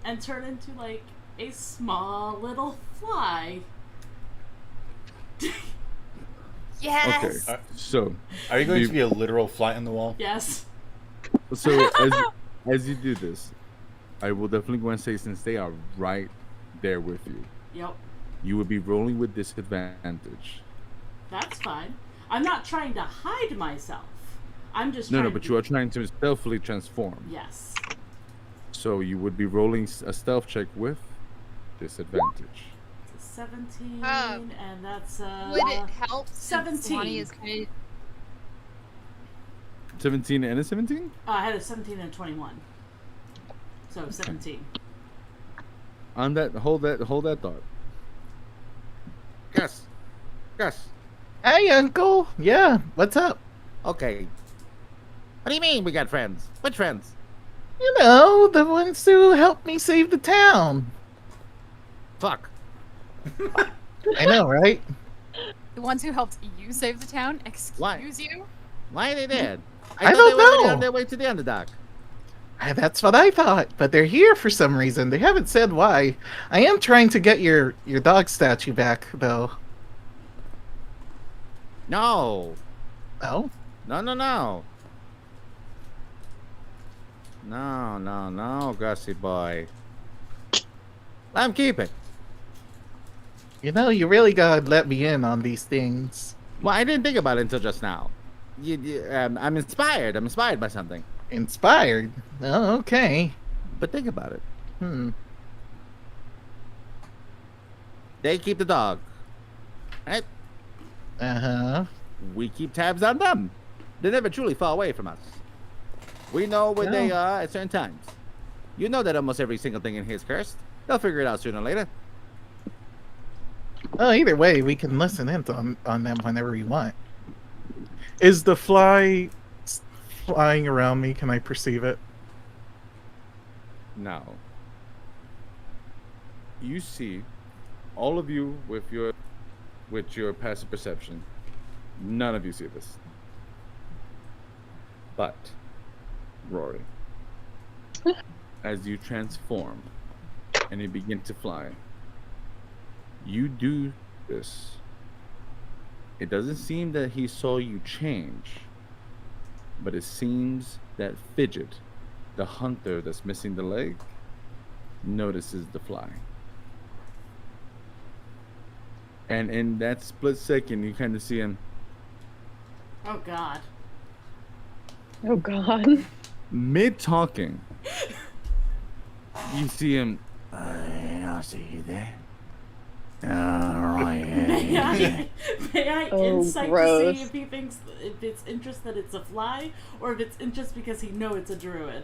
and turn into like a small little fly. Yes. Okay. So, Are you going to be a literal fly on the wall? Yes. as you do this, I will definitely go and say, since they are right there with you, Yep. you would be rolling with disadvantage. That's fine. I'm not trying to hide myself. I'm just No, trying but to you are trying to stealthily transform. Yes. So you would be rolling a stealth check with disadvantage. It's a 17, Oh. and that's Would it help? since 17. Lonnie is kind 17 and a 17? I had a 17 and a 21. So 17. On that, hold that thought. Gus. Hey, Uncle. Yeah, what's up? Okay. What do you mean we got friends? Which friends? You know, the ones who helped me save the town. Fuck. I know, right? the ones who helped you save the town. Why? Excuse you? Why are they dead? I thought don't they were already know. on their way to the Underdark. That's what I thought, but they're here for some reason. They haven't said why. I am trying to get your dog statue back, though. No. Oh? No. No, Gussie boy. Let him keep it. You know, you really gotta let me in on these things. Well, I didn't think about it until just now. I'm inspired. I'm inspired by something. Inspired? Oh, okay. But think about it. Hmm. They keep the dog. Right? Uh-huh. We keep tabs on them. They never truly fall away from us. We know where they No. are at certain times. You know that almost every single thing in here is cursed. They'll figure it out sooner or later. Well, either way, we can listen in on them whenever we want. Is the fly flying around me? Can I perceive it? Now, you see, all of you with your passive perception, none of you see this. But, Rory, as you transform and you begin to fly, you do this. It doesn't seem that he saw you change, but it seems that Fidget, the hunter that's missing the leg, notices the fly. And in that split second, you kind of see him Oh God. Oh God. mid-talking. You see him, I'll see you there. May I Oh, insight gross. to see if he thinks if it's interest that it's a fly or if it's interest because he know it's a druid?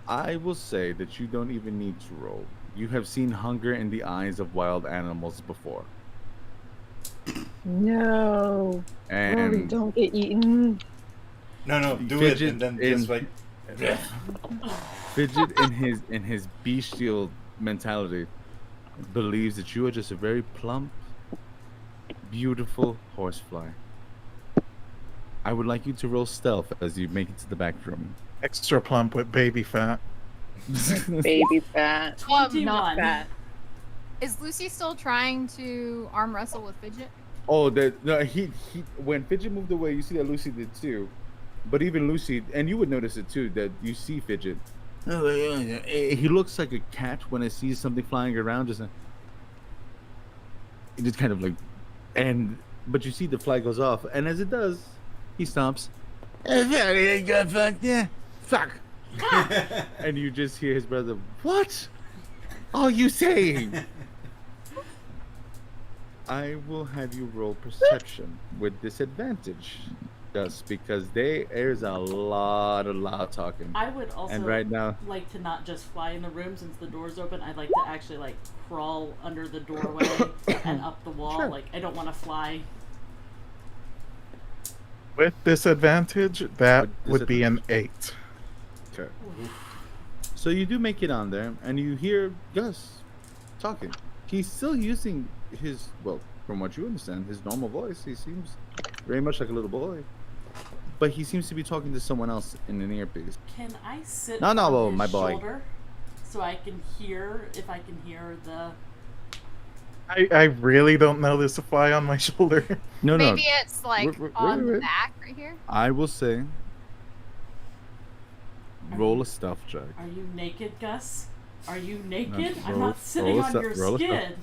I will say that you don't even need to roll. You have seen hunger in the eyes of wild animals before. No. Rory, And don't get eaten. No, do Fidget it, and then just like. Fidget in his bestial mentality believes that you are just a very plump, beautiful horsefly. I would like you to roll stealth as you make it to the back room. Extra plump with baby fat. Baby fat. 21. Not fat. Is Lucy still trying to arm wrestle with Fidget? Oh, no, he when Fidget moved away, you see that Lucy did too. But even Lucy, and you would notice it too, that you see Fidget. He looks like a cat when it sees something flying around, just it just kind of like, but you see the fly goes off, and as it does, he stops. Fuck. And you just hear his brother, what are you saying? I will have you roll perception with disadvantage, just because there's a lot of loud talking. I would also And right now, like to not just fly in the room since the door's open. I'd like to actually like crawl under the doorway and up the wall. Sure. Like I don't want to fly. With disadvantage, that With would be an 8. okay. So you do make it on there, and you hear Gus talking. He's still using his, well, from what you understand, his normal voice. He seems very much like a little boy, but he seems to be talking to someone else in an earpiece. Can I sit No, on well, his my boy. shoulder so I can hear if I can hear the? I really don't know there's a fly on my shoulder. No, Maybe it's like Wait, on the wait. back right here. I will say, roll a stealth check. Are you naked, Gus? Are you naked? No, I'm roll- not sitting roll a on se- your roll a se- skin.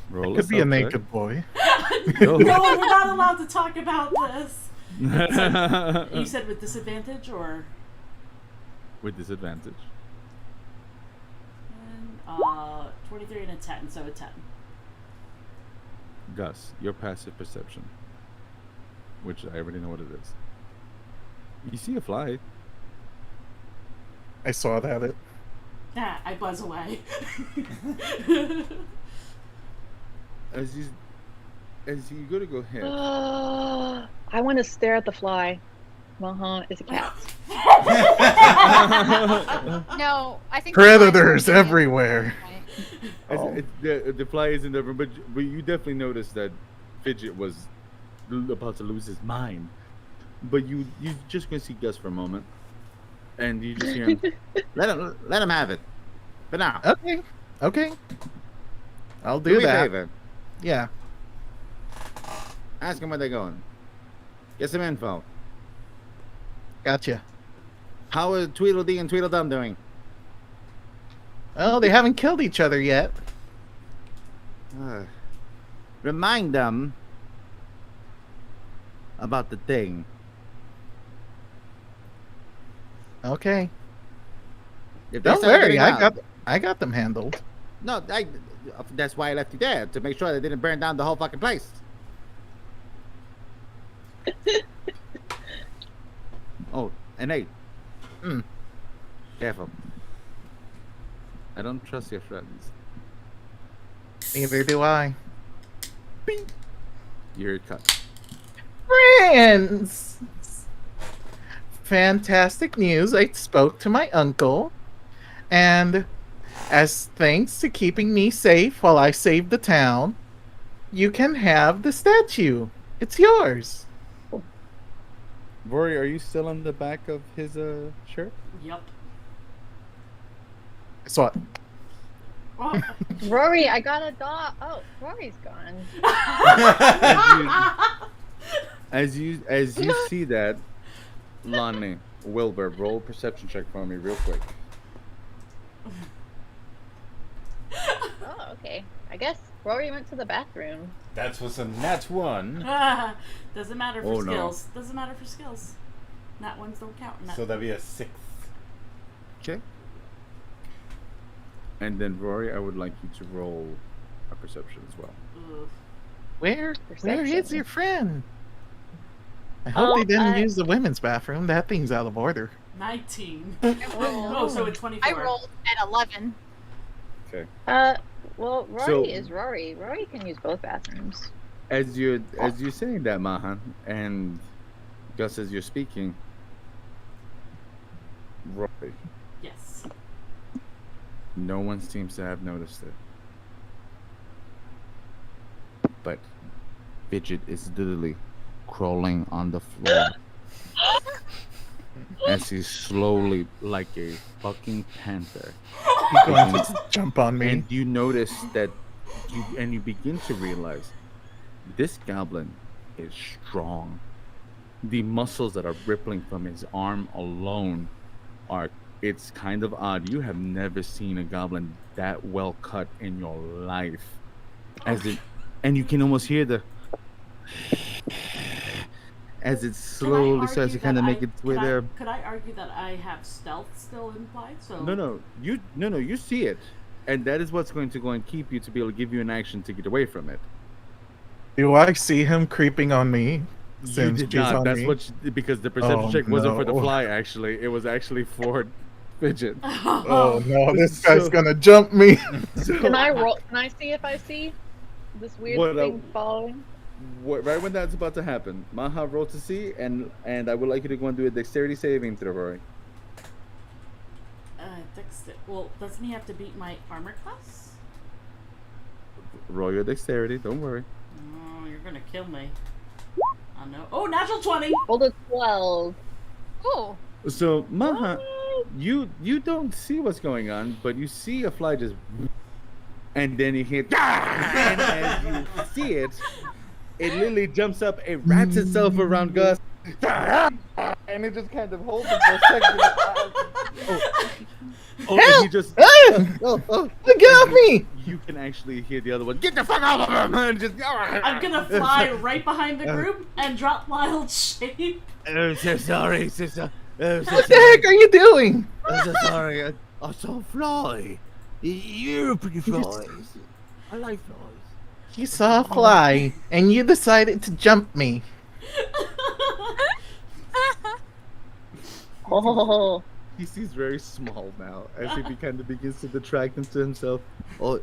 Roll Could be a stealth check. naked boy. No, we're not allowed to talk about this. You With said with disadvantage or? disadvantage. 23 and a 10, so a 10. Gus, your passive perception, which I already know what it is. You see a fly. I saw that. Ah, I buzz away. As you go to go ahead. I want to stare at the fly. Maha is a cat. No, I think the fly's Predators moving. everywhere. As the fly is in the room, but you definitely noticed that Fidget was about to lose his mind. But you just gonna see Gus for a moment, and you just hear him. Let him have it. For now. Okay. I'll Do do me a that. favor. Yeah. Ask him where they're going. Get some info. Gotcha. How are Tweedledee and Tweedledum doing? Well, they haven't killed each other yet. remind them about the thing. Okay. If they Don't start worry, getting loud- I got them handled. No, that's why I left you there, to make sure they didn't burn down the whole fucking place. Oh, and hey. Careful. I don't trust your friends. Neither do I. You're cut. Friends! Fantastic news. I spoke to my uncle, and as thanks to keeping me safe while I saved the town, you can have the statue. It's yours. Rory, are you still on the back of his shirt? Yep. So Oh. Rory, I got a dog. Oh, Rory's gone. As you see that, Lonnie, Wilbur, roll a perception check for me real quick. Oh, okay. I guess Rory went to the bathroom. That's what's a nat 1. Doesn't matter for Oh, no. skills. Doesn't matter for skills. Nat ones don't count. in that. So that'd be a 6. Okay. And then Rory, I would like you to roll a perception as well. Ugh. where is Perception. your friend? I hope Oh, they didn't use the women's bathroom. That thing's out of order. 19. Oh. Oh, so it's 24. I rolled at 11. Okay. Well, Rory So- is Rory. Rory can use both bathrooms. As you're saying that, Maha, and Gus, as you're speaking, Rory, Yes. no one seems to have noticed it. But Fidget is literally crawling on the floor as he's slowly, like a fucking panther. He's going to jump on me. And you notice that you begin to realize this goblin is strong. The muscles that are rippling from his arm alone it's kind of odd. You have never seen a goblin that well cut in your life. And you can almost hear the as it slowly starts to kind of make its way there. Could I argue that I have stealth still implied? So No, you see it, and that is what's going to go and keep you to be able to give you an action to get away from it. Do I see him creeping on me? You Since did he's not. on That's me? because the perception Oh, check wasn't for the no. fly. Actually, it was actually for Fidget. Oh no, this guy's So- gonna jump me. Can I roll? Can I see if I see this weird What, thing following? Right when that's about to happen, Maha roll to see, and I would like you to go and do a dexterity saving throw, Rory. Well, doesn't he have to beat my armor class? Roll your dexterity. Don't worry. Oh, you're gonna kill me. I know. Oh, natural 20. Rolled a 12. Ooh. So Maha, you don't see what's going on, but you see a fly just, and then you hear, and as you see it, it literally jumps up, it wraps itself around Gus, and it just kind of holds it for a second. And he just, Look at me! you can actually hear the other one, get the fuck out of him, and just, I'm gonna fly right behind the group and drop wild shape. I'm so sorry, sister. I'm so What the heck are you doing? I'm so sorry. I saw a fly. You're pretty flies. I like flies. You saw a fly, and you decided to jump me. Oh, he sees very small now, as he kind of begins to detract into himself. Oh,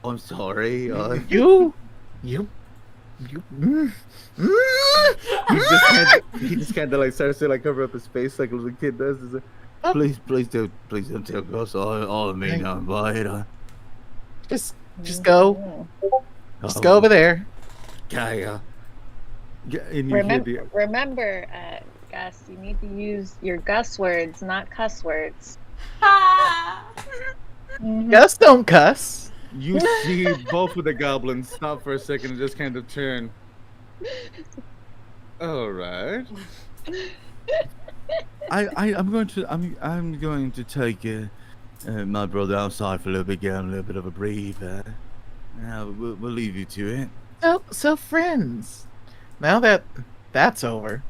I'm sorry. You. He just kind of like starts to like cover up his face like a little kid does. He's like, please don't tell Gus. I mean, I'm by it. Just go. Just go over there. Okay, yeah, and you hear the, remember, Gus, you need to use your Gus words, not cuss words. Mhm. Gus don't cuss. you see both of the goblins stop for a second and just kind of turn. All right. I'm going to take my brother outside for a little bit, get him a little bit of a breather. Now we'll leave you to it. So friends, now that that's over,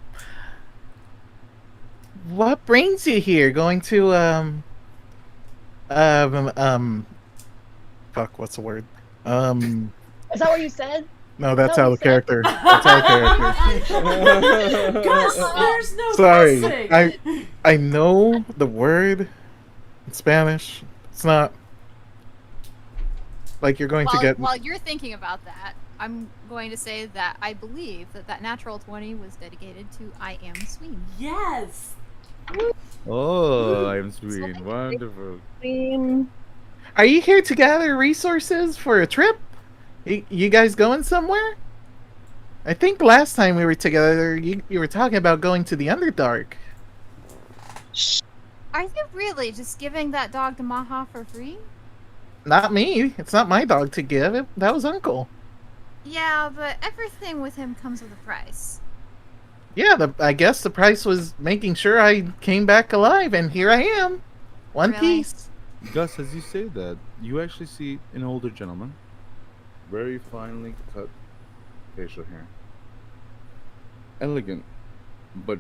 what brings you here? Going to fuck, what's the word? Is that what you said? No, that's No, out we of said- character. That's out of character. Gus, there's no Sorry, cussing. I know the word in Spanish. It's not like you're going to get. While you're thinking about that, I'm going to say that I believe that natural 20 was dedicated to I am Sween. Yes. Oh, I'm sweet. Wonderful. Are you here to gather resources for a trip? You guys going somewhere? I think last time we were together, you were talking about going to the Underdark. Are you really just giving that dog to Maha for free? Not me. It's not my dog to give. That was Uncle. Yeah, but everything with him comes with a price. Yeah, I guess the price was making sure I came back alive, and here I am. One Really? piece. Gus, as you say that, you actually see an older gentleman, very finely cut facial hair, elegant, but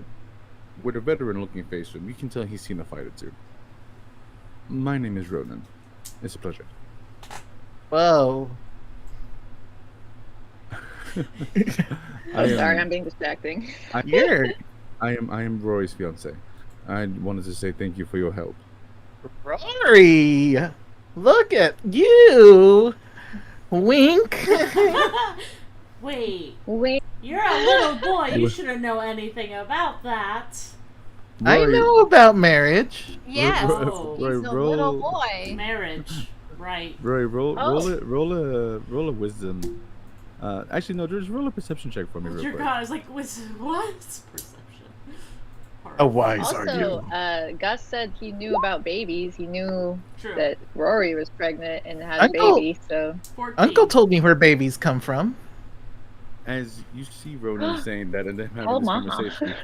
with a veteran-looking face to him. You can tell he's seen a fight or two. My name is Ronan. It's a pleasure. Whoa. I'm sorry, I'm being distracting. You're I am Rory's fiance. I wanted to say thank you for your help. Rory. Look at you. Wink. Wait, Wait, you're a little boy. You shouldn't know anything about that. I Rory, know about marriage. Yes, Oh. he's a Roll- little boy. Marriage, right? Rory, roll Oh. a wisdom. Actually, no, just roll a perception check for me, real Your quick. God, I was like, what? Perception. Oh, wise also, Gus said he knew about babies. He knew True. that Rory was pregnant and had Uncle- a baby, so 14. Uncle told me where babies come from. As you see Ronan saying that and then having Oh, this Maha. conversation,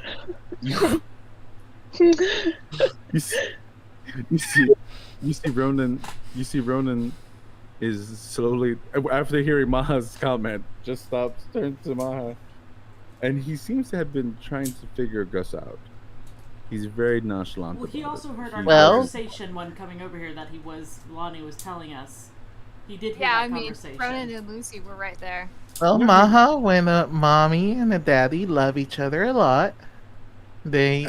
you see Ronan is slowly, after hearing Maha's comment, just stops, turns to Maha, and he seems to have been trying to figure Gus out. He's very nonchalant. Well, he about also it. heard our Well- conversation when coming over here that Lonnie was telling us. He did hear Yeah, that I mean, conversation. Ronan and Lucy were right there. Well, No, Maha, when a mommy and a daddy love each other a lot, they.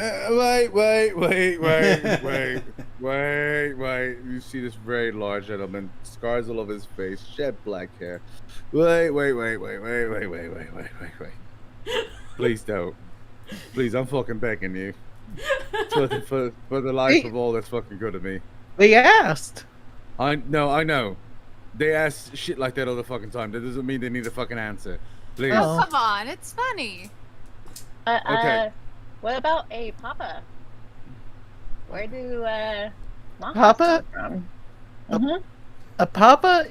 Wait. You see this very large gentleman, scars all over his face, shed black hair. Wait. Please don't. Please, I'm fucking begging you. For the life of all that's fucking good to me. They asked. I know. They ask shit like that all the fucking time. That doesn't mean they need a fucking answer. Please. Oh. Come on, it's funny. Okay. What about a papa? Where do Mahas Papa? come from? Mm-hmm. A papa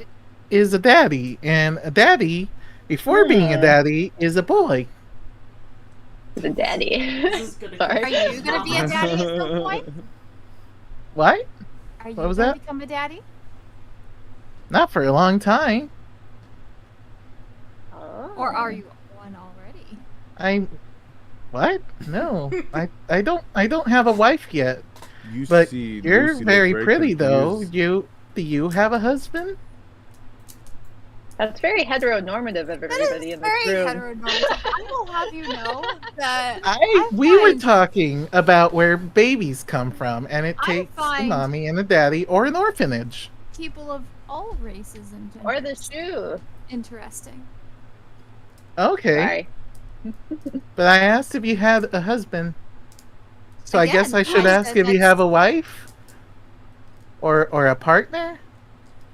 is a daddy, and a daddy, before being a daddy, is a boy. The daddy. This is gonna Sorry. Are you gonna be a daddy at some point? What? Are you What was gonna that? become a daddy? Not for a long time. Oh. Or are you one already? What? No, I don't have a wife yet. You But see you're Lucy look very pretty, though. confused. Do you have a husband? That's very heteronormative of That everybody is in very this room. heteronormative. I will have you know that We were find talking about where babies come from, and it I takes a find- mommy and a daddy or an orphanage. people of all races and genders Or the shoe. interesting. Okay, Sorry. but I asked if you had a husband, so I guess Again, I should I ask said if you that's- have a wife or a partner.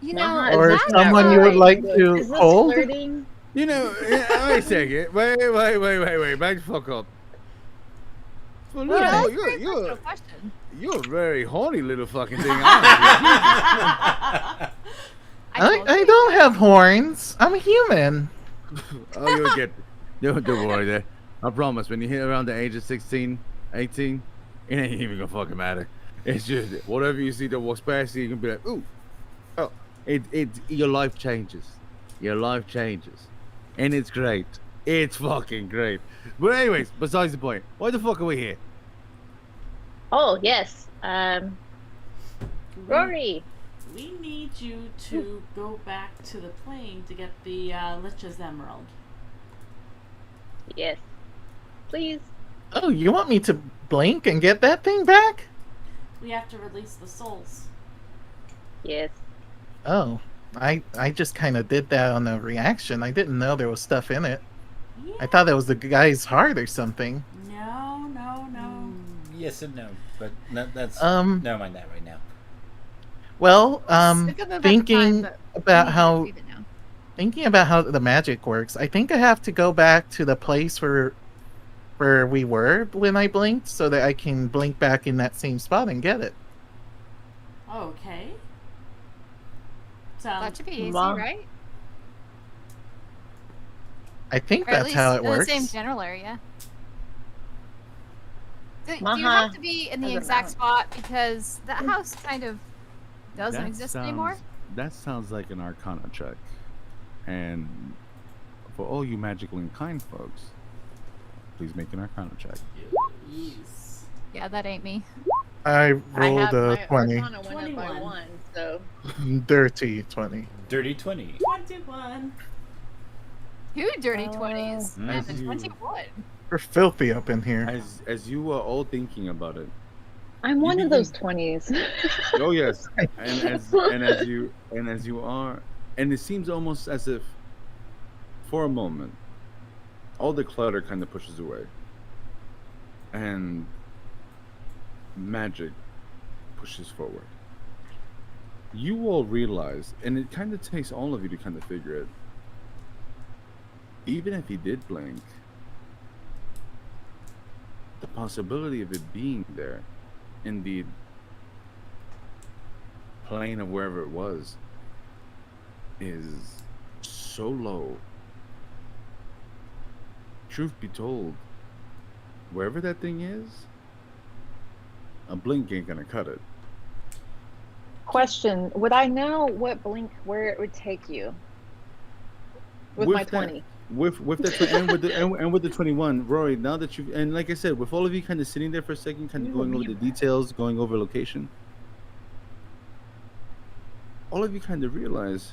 You Maha, know, Or that's someone you would like to Is this hold? flirting? You know, wait a second. Wait. Back the fuck up. Well, Well, that's a you're, very you're, personal question. you're a very horny little fucking thing. aren't I told you. don't have horns. I'm a human. you? Oh, you'll get. Don't worry there. I promise. When you hit around the age of 16, 18, it ain't even gonna fucking matter. It's just whatever you see that walks past you, you can be like, ooh, oh, your life changes. Your life changes. and it's great. It's fucking great. But anyways, besides the point, why the fuck are we here? Oh yes. Rory. We need you to go back to the plane to get the Lich's Emerald. Yes. Please. Oh, you want me to blink and get that thing back? We have to release the souls. Yes. Oh, I just kind of did that on a reaction. I didn't know there was stuff in it. Yeah. I thought that was the guy's heart or something. No. Yes and no, but that's never mind that right now. Well, It's gonna be thinking fine, but about we need to how leave it now. thinking about how the magic works, I think I have to go back to the place where we were when I blinked, so that I can blink back in that same spot and get it. Okay. That should be easy, Mom. right? I think Or at that's least how it in the works. same general area. Do you Maha have to be in the doesn't exact know. spot because that house kind of doesn't exist anymore? That sounds like an Arcana check. And for all you magically inclined folks, please make an Arcana check. Yes. Yeah, that ain't me. I I rolled have a my 20. Arcana went up by 21. 1, so Dirty 20. Dirty 20. 21. Two dirty 20s Mm. and the As you- 21. We're filthy up in here. As you are all thinking about it. I'm You one of begin- those 20s. Oh yes. And as you are, and it seems almost as if for a moment all the clutter kind of pushes away. And magic pushes forward. You all realize, and it kind of takes all of you to kind of figure it. Even if he did blink, the possibility of it being there in the plane of wherever it was is so low. Truth be told, wherever that thing is, a blink ain't gonna cut it. Question: would I know what blink where it would take you? With my that- 20. With the and with the 21, Rory. Now that you and like I said, with all of you kind of sitting there for a second, kind of going over the details, going over location, all of you kind of realize,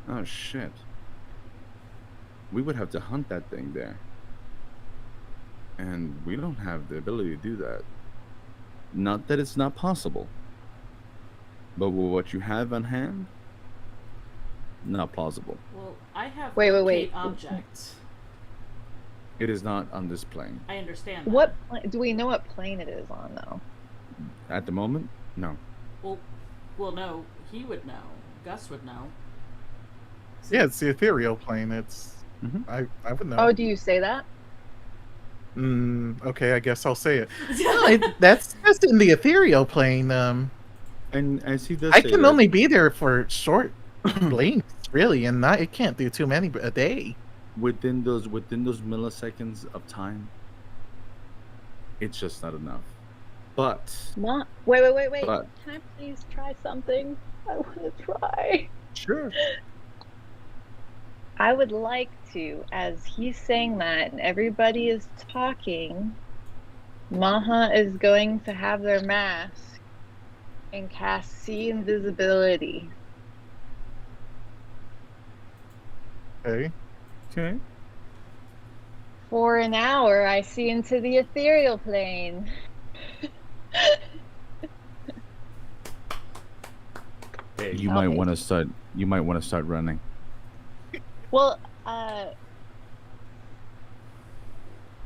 oh shit, we would have to hunt that thing there, and we don't have the ability to do that. Not that it's not possible, but with what you have on hand, not plausible. Well, I have Wait. locate object. It is not on this plane I understand that. What do we know what plane it is on though? at the moment. No. Well, no. He would know. Gus would know. Yeah, it's the ethereal plane. It's Mhm. I would know. Oh, do you say that? Okay, I guess I'll say it. No, that's just in the ethereal plane. And as he does, I say can that, only be there for short blinks, really, and it can't do too many a day. within those milliseconds of time, it's just not enough. But Wait. But- Can I please try something? I want to try. sure, I would like to, as he's saying that and everybody is talking, Maha is going to have their mask and cast See Invisibility. Okay. okay. For an hour, I see into the ethereal plane. Hey, You might want to start. You might want to start running. Well,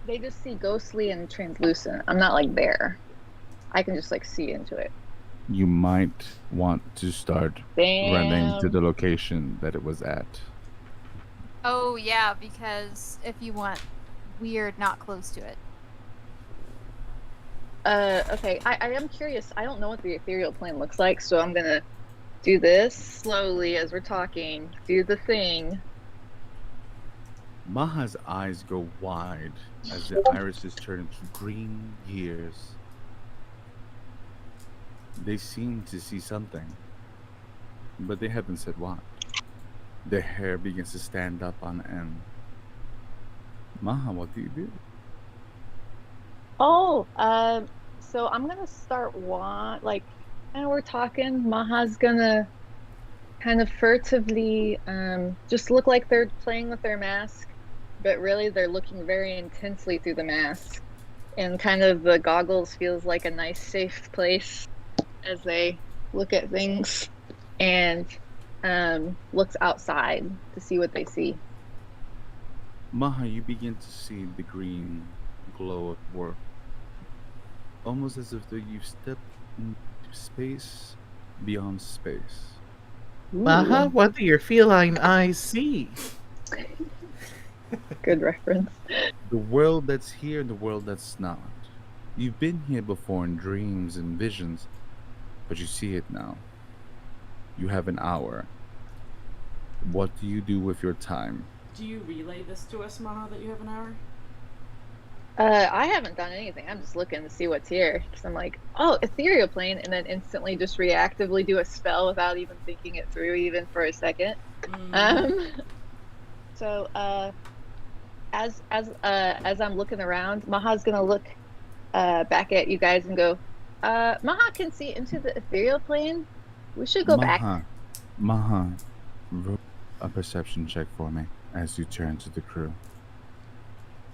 they just see ghostly and translucent. I'm not like there. I can just like see into it. You might want to start Damn. running to the location that it was at. Oh, yeah, because if you want weird, not close to it. Okay. I am curious. I don't know what the ethereal plane looks like, so I'm gonna do this slowly as we're talking. Do the thing. Maha's eyes go wide as the irises turn into green gears. They seem to see something, but they haven't said what. The hair begins to stand up on end. Maha, what do you do? Oh, so I'm gonna start and we're talking. Maha's gonna kind of furtively, just look like they're playing with their mask, but really they're looking very intensely through the mask. And kind of the goggles feels like a nice, safe place as they look at things, and looks outside to see what they see. Maha, you begin to see the green glow at work. Almost as if though you've stepped into space beyond space. Maha, what do your feline eyes see? Good reference. The world that's here and the world that's not. You've been here before in dreams and visions, but you see it now. You have an hour. What do you do with your time? Do you relay this to us, Maha, that you have an hour? I haven't done anything. I'm just looking to see what's here. Because I'm like, oh, ethereal plane, and then instantly just reactively do a spell without even thinking it through even for a second. So as I'm looking around, Maha's gonna look back at you guys and go, Maha can see into the ethereal plane. We should go back. Maha, roll a perception check for me as you turn to the crew.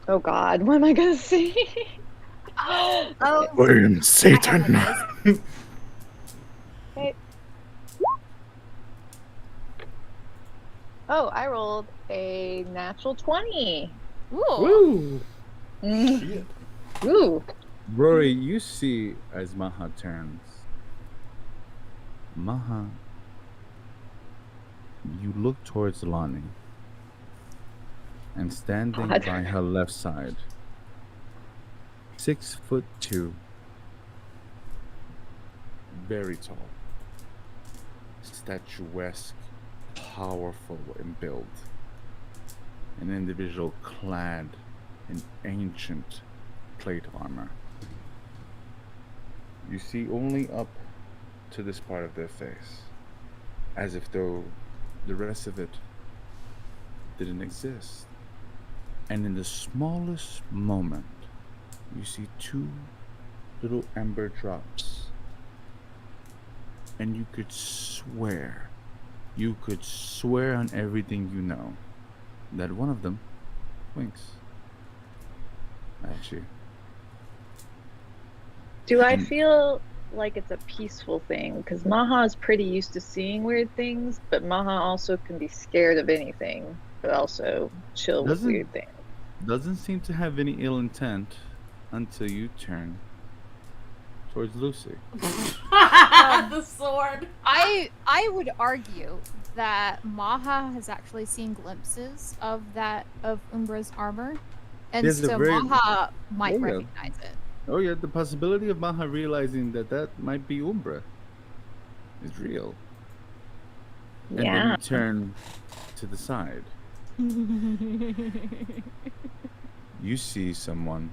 Oh God, what am I gonna see? Oh, I am Satan. Okay. Oh, I rolled a natural 20. ooh. Mm. Ooh. Rory, you see as Maha turns. Maha, you look towards Lonnie. And standing God. by her left side, 6'2", very tall, statuesque, powerful in build, an individual clad in ancient plate armor. You see only up to this part of their face, as if though the rest of it didn't exist. And in the smallest moment, you see two little ember drops. And you could swear on everything you know, that one of them winks at you. Do I feel like it's a peaceful thing? Because Maha is pretty used to seeing weird things, but Maha also can be scared of anything, but also chill with Doesn't- weird things. Doesn't seem to have any ill intent until you turn towards Lucy. The sword. I would argue that Maha has actually seen glimpses of Umbra's armor, and There's a so very- Maha might Oh, yeah. recognize it. Oh yeah, the possibility of Maha realizing that might be Umbra is real. And then Yeah. you turn to the side. You see someone,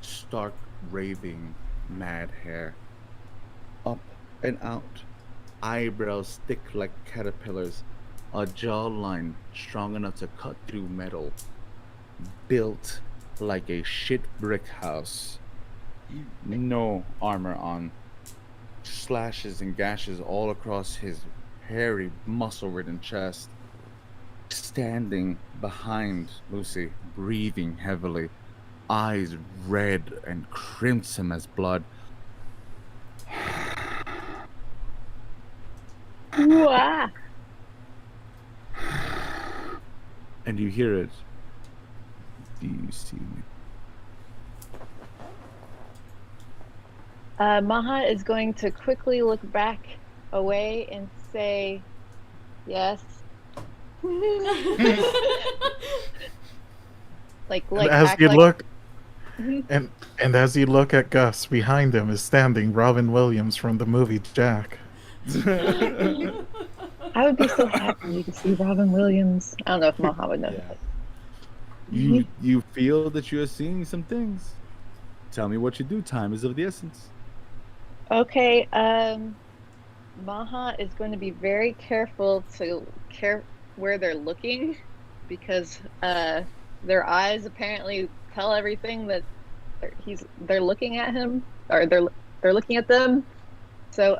stark, raving, mad hair, up and out, eyebrows thick like caterpillars, a jawline strong enough to cut through metal, built like a shit brick house, no armor on, slashes and gashes all across his hairy, muscle-ridden chest, standing behind Lucy, breathing heavily, eyes red and crimson as blood. Wah. And you hear it. Do you see me? Maha is going to quickly look back away and say, yes. like And as act you like- look, and as you look at Gus, behind him is standing Robin Williams from the movie Jack. I would be so happy to see Robin Williams. I don't know if Maha would know Yeah. that. You feel that you are seeing some things. Tell me what you do. Time is of the essence. Okay, Maha is going to be very careful to where they're looking, because their eyes apparently tell everything that they're looking at him, or they're looking at them. So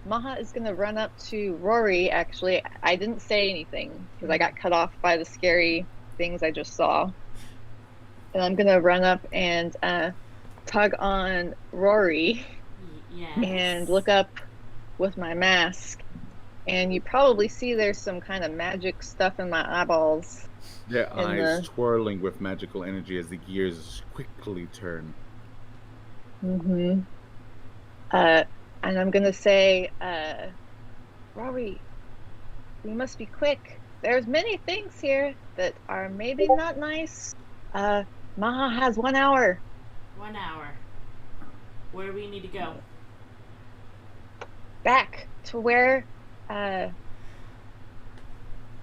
Maha is gonna run up to Rory. Actually, I didn't say anything because I got cut off by the scary things I just saw. And I'm gonna run up and tug on Rory Yes. and look up with my mask. And you probably see there's some kind of magic stuff in my eyeballs. Their in eyes the- twirling with magical energy as the gears quickly turn. Mm-hmm. And I'm gonna say, Rory, we must be quick. There's many things here that are maybe not nice. Maha has 1 hour. 1 hour. Where do we need to go? Back to where Are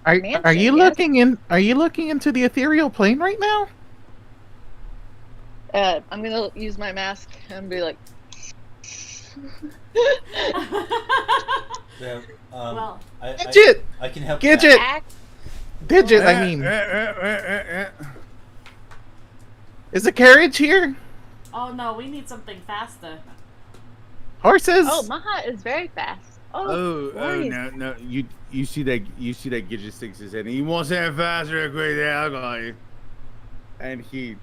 Mansion, you yes? looking into the ethereal plane right now? I'm gonna use my mask and be like, Yeah, Well, Digit! I can help you out. Gidget! act. Digit, I mean. Is the carriage here? oh no, we need something faster. Horses? Oh, Maha is very fast. Oh, Rory. No! You see that Gidget sticks his head, and he wants that faster, quick. Yeah, I got you.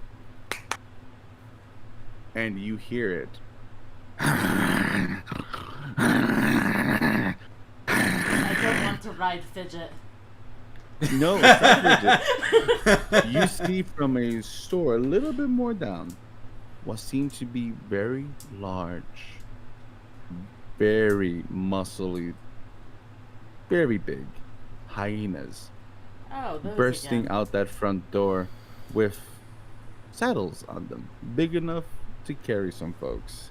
And you hear it. I don't want to ride Fidget. No, it's not Gidget. You see from a store a little bit more down what seemed to be very large, very muscly, very big hyenas Oh, those bursting again. out that front door with saddles on them, big enough to carry some folks.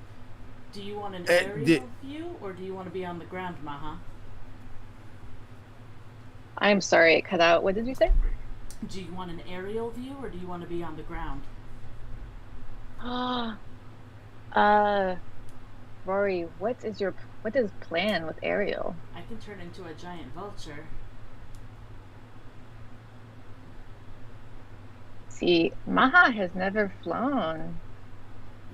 Do you want an Uh, aerial the- view, or do you want to be on the ground, Maha? I'm sorry, it cut out. What did you say? Do you want an aerial view, or do you want to be on the ground? Rory, what is plan with Ariel? I can turn into a giant vulture. See, Maha has never flown.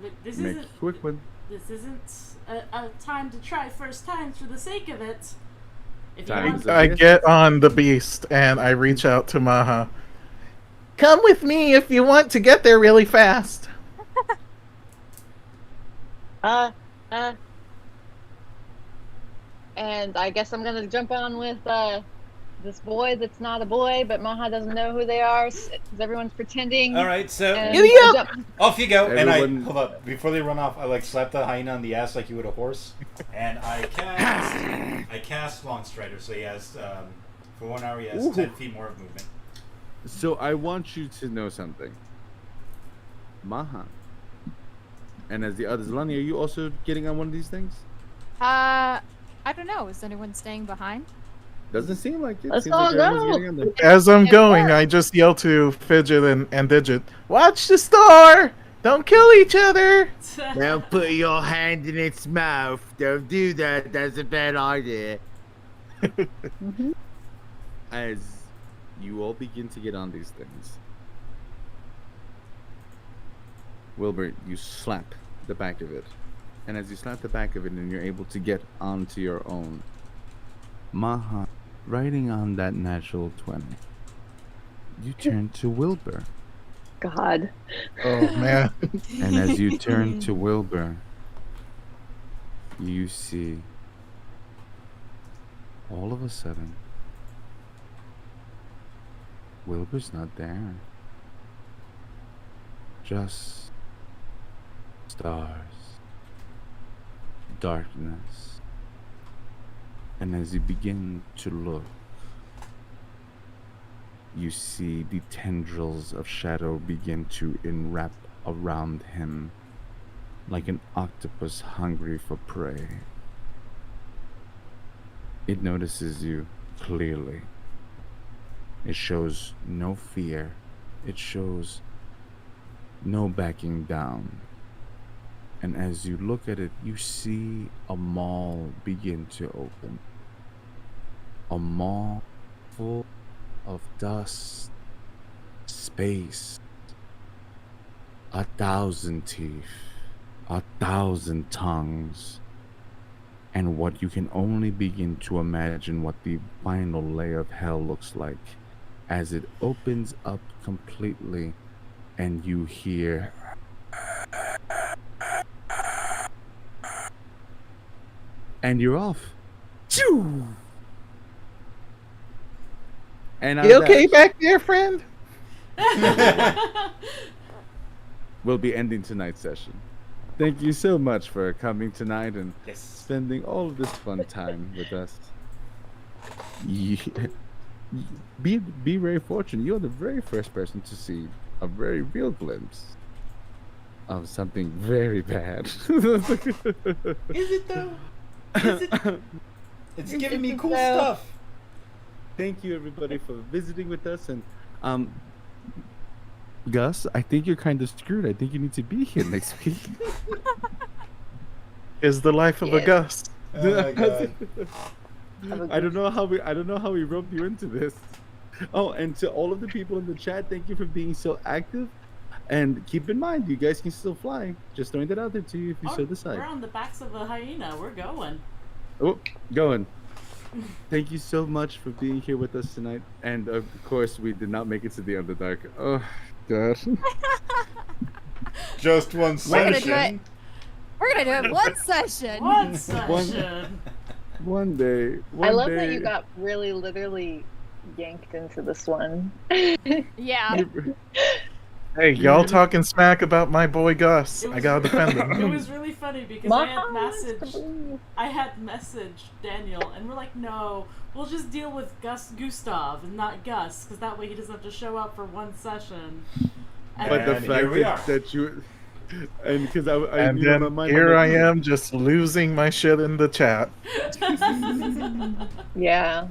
But this Make isn't. a quick one. This isn't a time to try first times for the sake of it. If you Times want, of- I get on the beast and I reach out to Maha. Come with me if you want to get there really fast. And I guess I'm gonna jump on with this boy that's not a boy, but Maha doesn't know who they are because everyone's pretending. All right, so and Giddy I up! jump- off you go. And Everyone- I hold up before they run off. I like slap the hyena on the ass like you would a horse, and I cast Long Strider. So he has for 1 hour he has Ooh. 10 feet more of movement. So I want you to know something. Maha. And as the others, Lani, are you also getting on one of these things? I don't know. Is anyone staying behind? Doesn't seem like it. Let's Seems like all everyone's go. getting on them. As I'm It going, worked. I just yell to Fidget and Digit, watch the store! Don't kill each other! Don't put your hand in its mouth. Don't do that. That's a bad idea. Mhm. As you all begin to get on these things, Wilbur, you slap the back of it. And as you slap the back of it and you're able to get onto your own, Maha, riding on that natural 20, you turn to Wilbur. God. Oh man. And as you turn to Wilbur, you see all of a sudden Wilbur's not there. Just stars, darkness. And as you begin to look, you see the tendrils of shadow begin to enwrap around him like an octopus hungry for prey. It notices you clearly. It shows no fear. It shows no backing down. And as you look at it, you see a maw begin to open. A maw full of dust, space, 1,000 teeth, 1,000 tongues, and what you can only begin to imagine what the final layer of hell looks like as it opens up completely and you hear and you're off. Choo! And You okay back there, friend? we'll be ending tonight's session. Thank you so much for coming tonight and Yes. spending all of this fun time with us. Be very fortunate. You're the very first person to see a very real glimpse of something very bad. Is it though? Is it? It's giving me cool stuff. Thank you everybody for visiting with us, and Gus, I think you're kind of screwed. I think you need to be here next week. Is the life of a Gus. Oh my god. I don't know how we roped you into this. Oh, and to all of the people in the chat, thank you for being so active. And keep in mind, you guys can still fly. Just throwing that out there to you if you so decide. We're on the backs of a hyena. We're going. Oh, going. Thank you so much for being here with us tonight. And of course, we did not make it to the Underdark. Oh, God. Just one We're gonna do it. session. We're gonna do it one session. One session. One day. I love that you got really literally yanked into this one. Yeah. Hey, y'all talking smack about my boy Gus. I gotta defend It him. was really funny because I had messaged Daniel, and we're like, no, we'll just deal with Gustav and not Gus, because that way he doesn't have to show up for one session. But the And fact here we are. that you, and because I And you know, then my mind, here I'm I like, am just losing my shit in the chat. Yeah.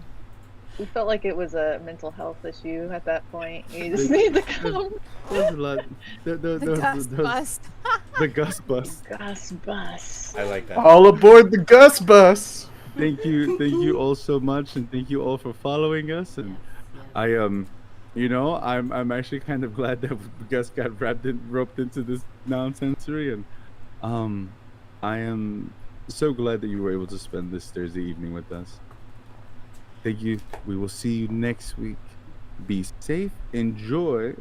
We felt like it was a mental health issue at that point. You just need to come. There's a lot. The Gus bust. The Gus bus. Gus bus. I like that. All aboard the Gus bus. Thank you all so much, and thank you all for following us. And I you know, I'm actually kind of glad that Gus got roped into this nonsensory, and I am so glad that you were able to spend this Thursday evening with us. Thank you. We will see you next week. Be safe. Enjoy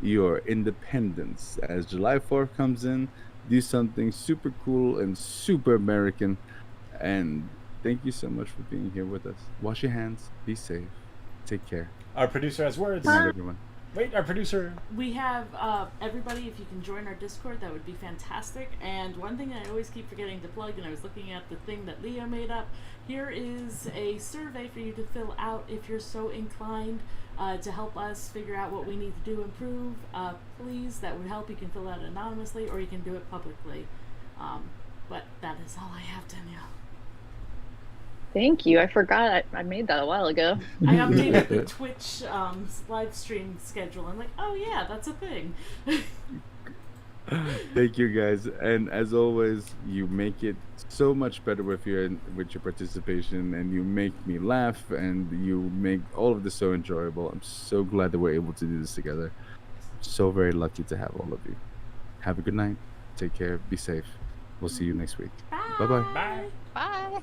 your independence as July 4th comes in. Do something super cool and super American. And thank you so much for being here with us. Wash your hands. Be safe. Take care. Our producer has words. Good night, everyone. Wait, our producer. We have everybody, if you can join our Discord, that would be fantastic. And one thing I always keep forgetting to plug, and I was looking at the thing that Leo made up, here is a survey for you to fill out if you're so inclined to help us figure out what we need to do to improve. Please, that would help. You can fill out anonymously or you can do it publicly. But that is all I have, Danielle. Thank you. I forgot I made that a while ago. I updated the Twitch live stream schedule. I'm like, oh yeah, that's a thing. Thank you guys, and as always, you make it so much better with your participation, and you make me laugh, and you make all of this so enjoyable. I'm so glad that we're able to do this together. So very lucky to have all of you. Have a good night. Take care. Be safe. We'll see you next week. Bye. Bye-bye. Bye. Bye.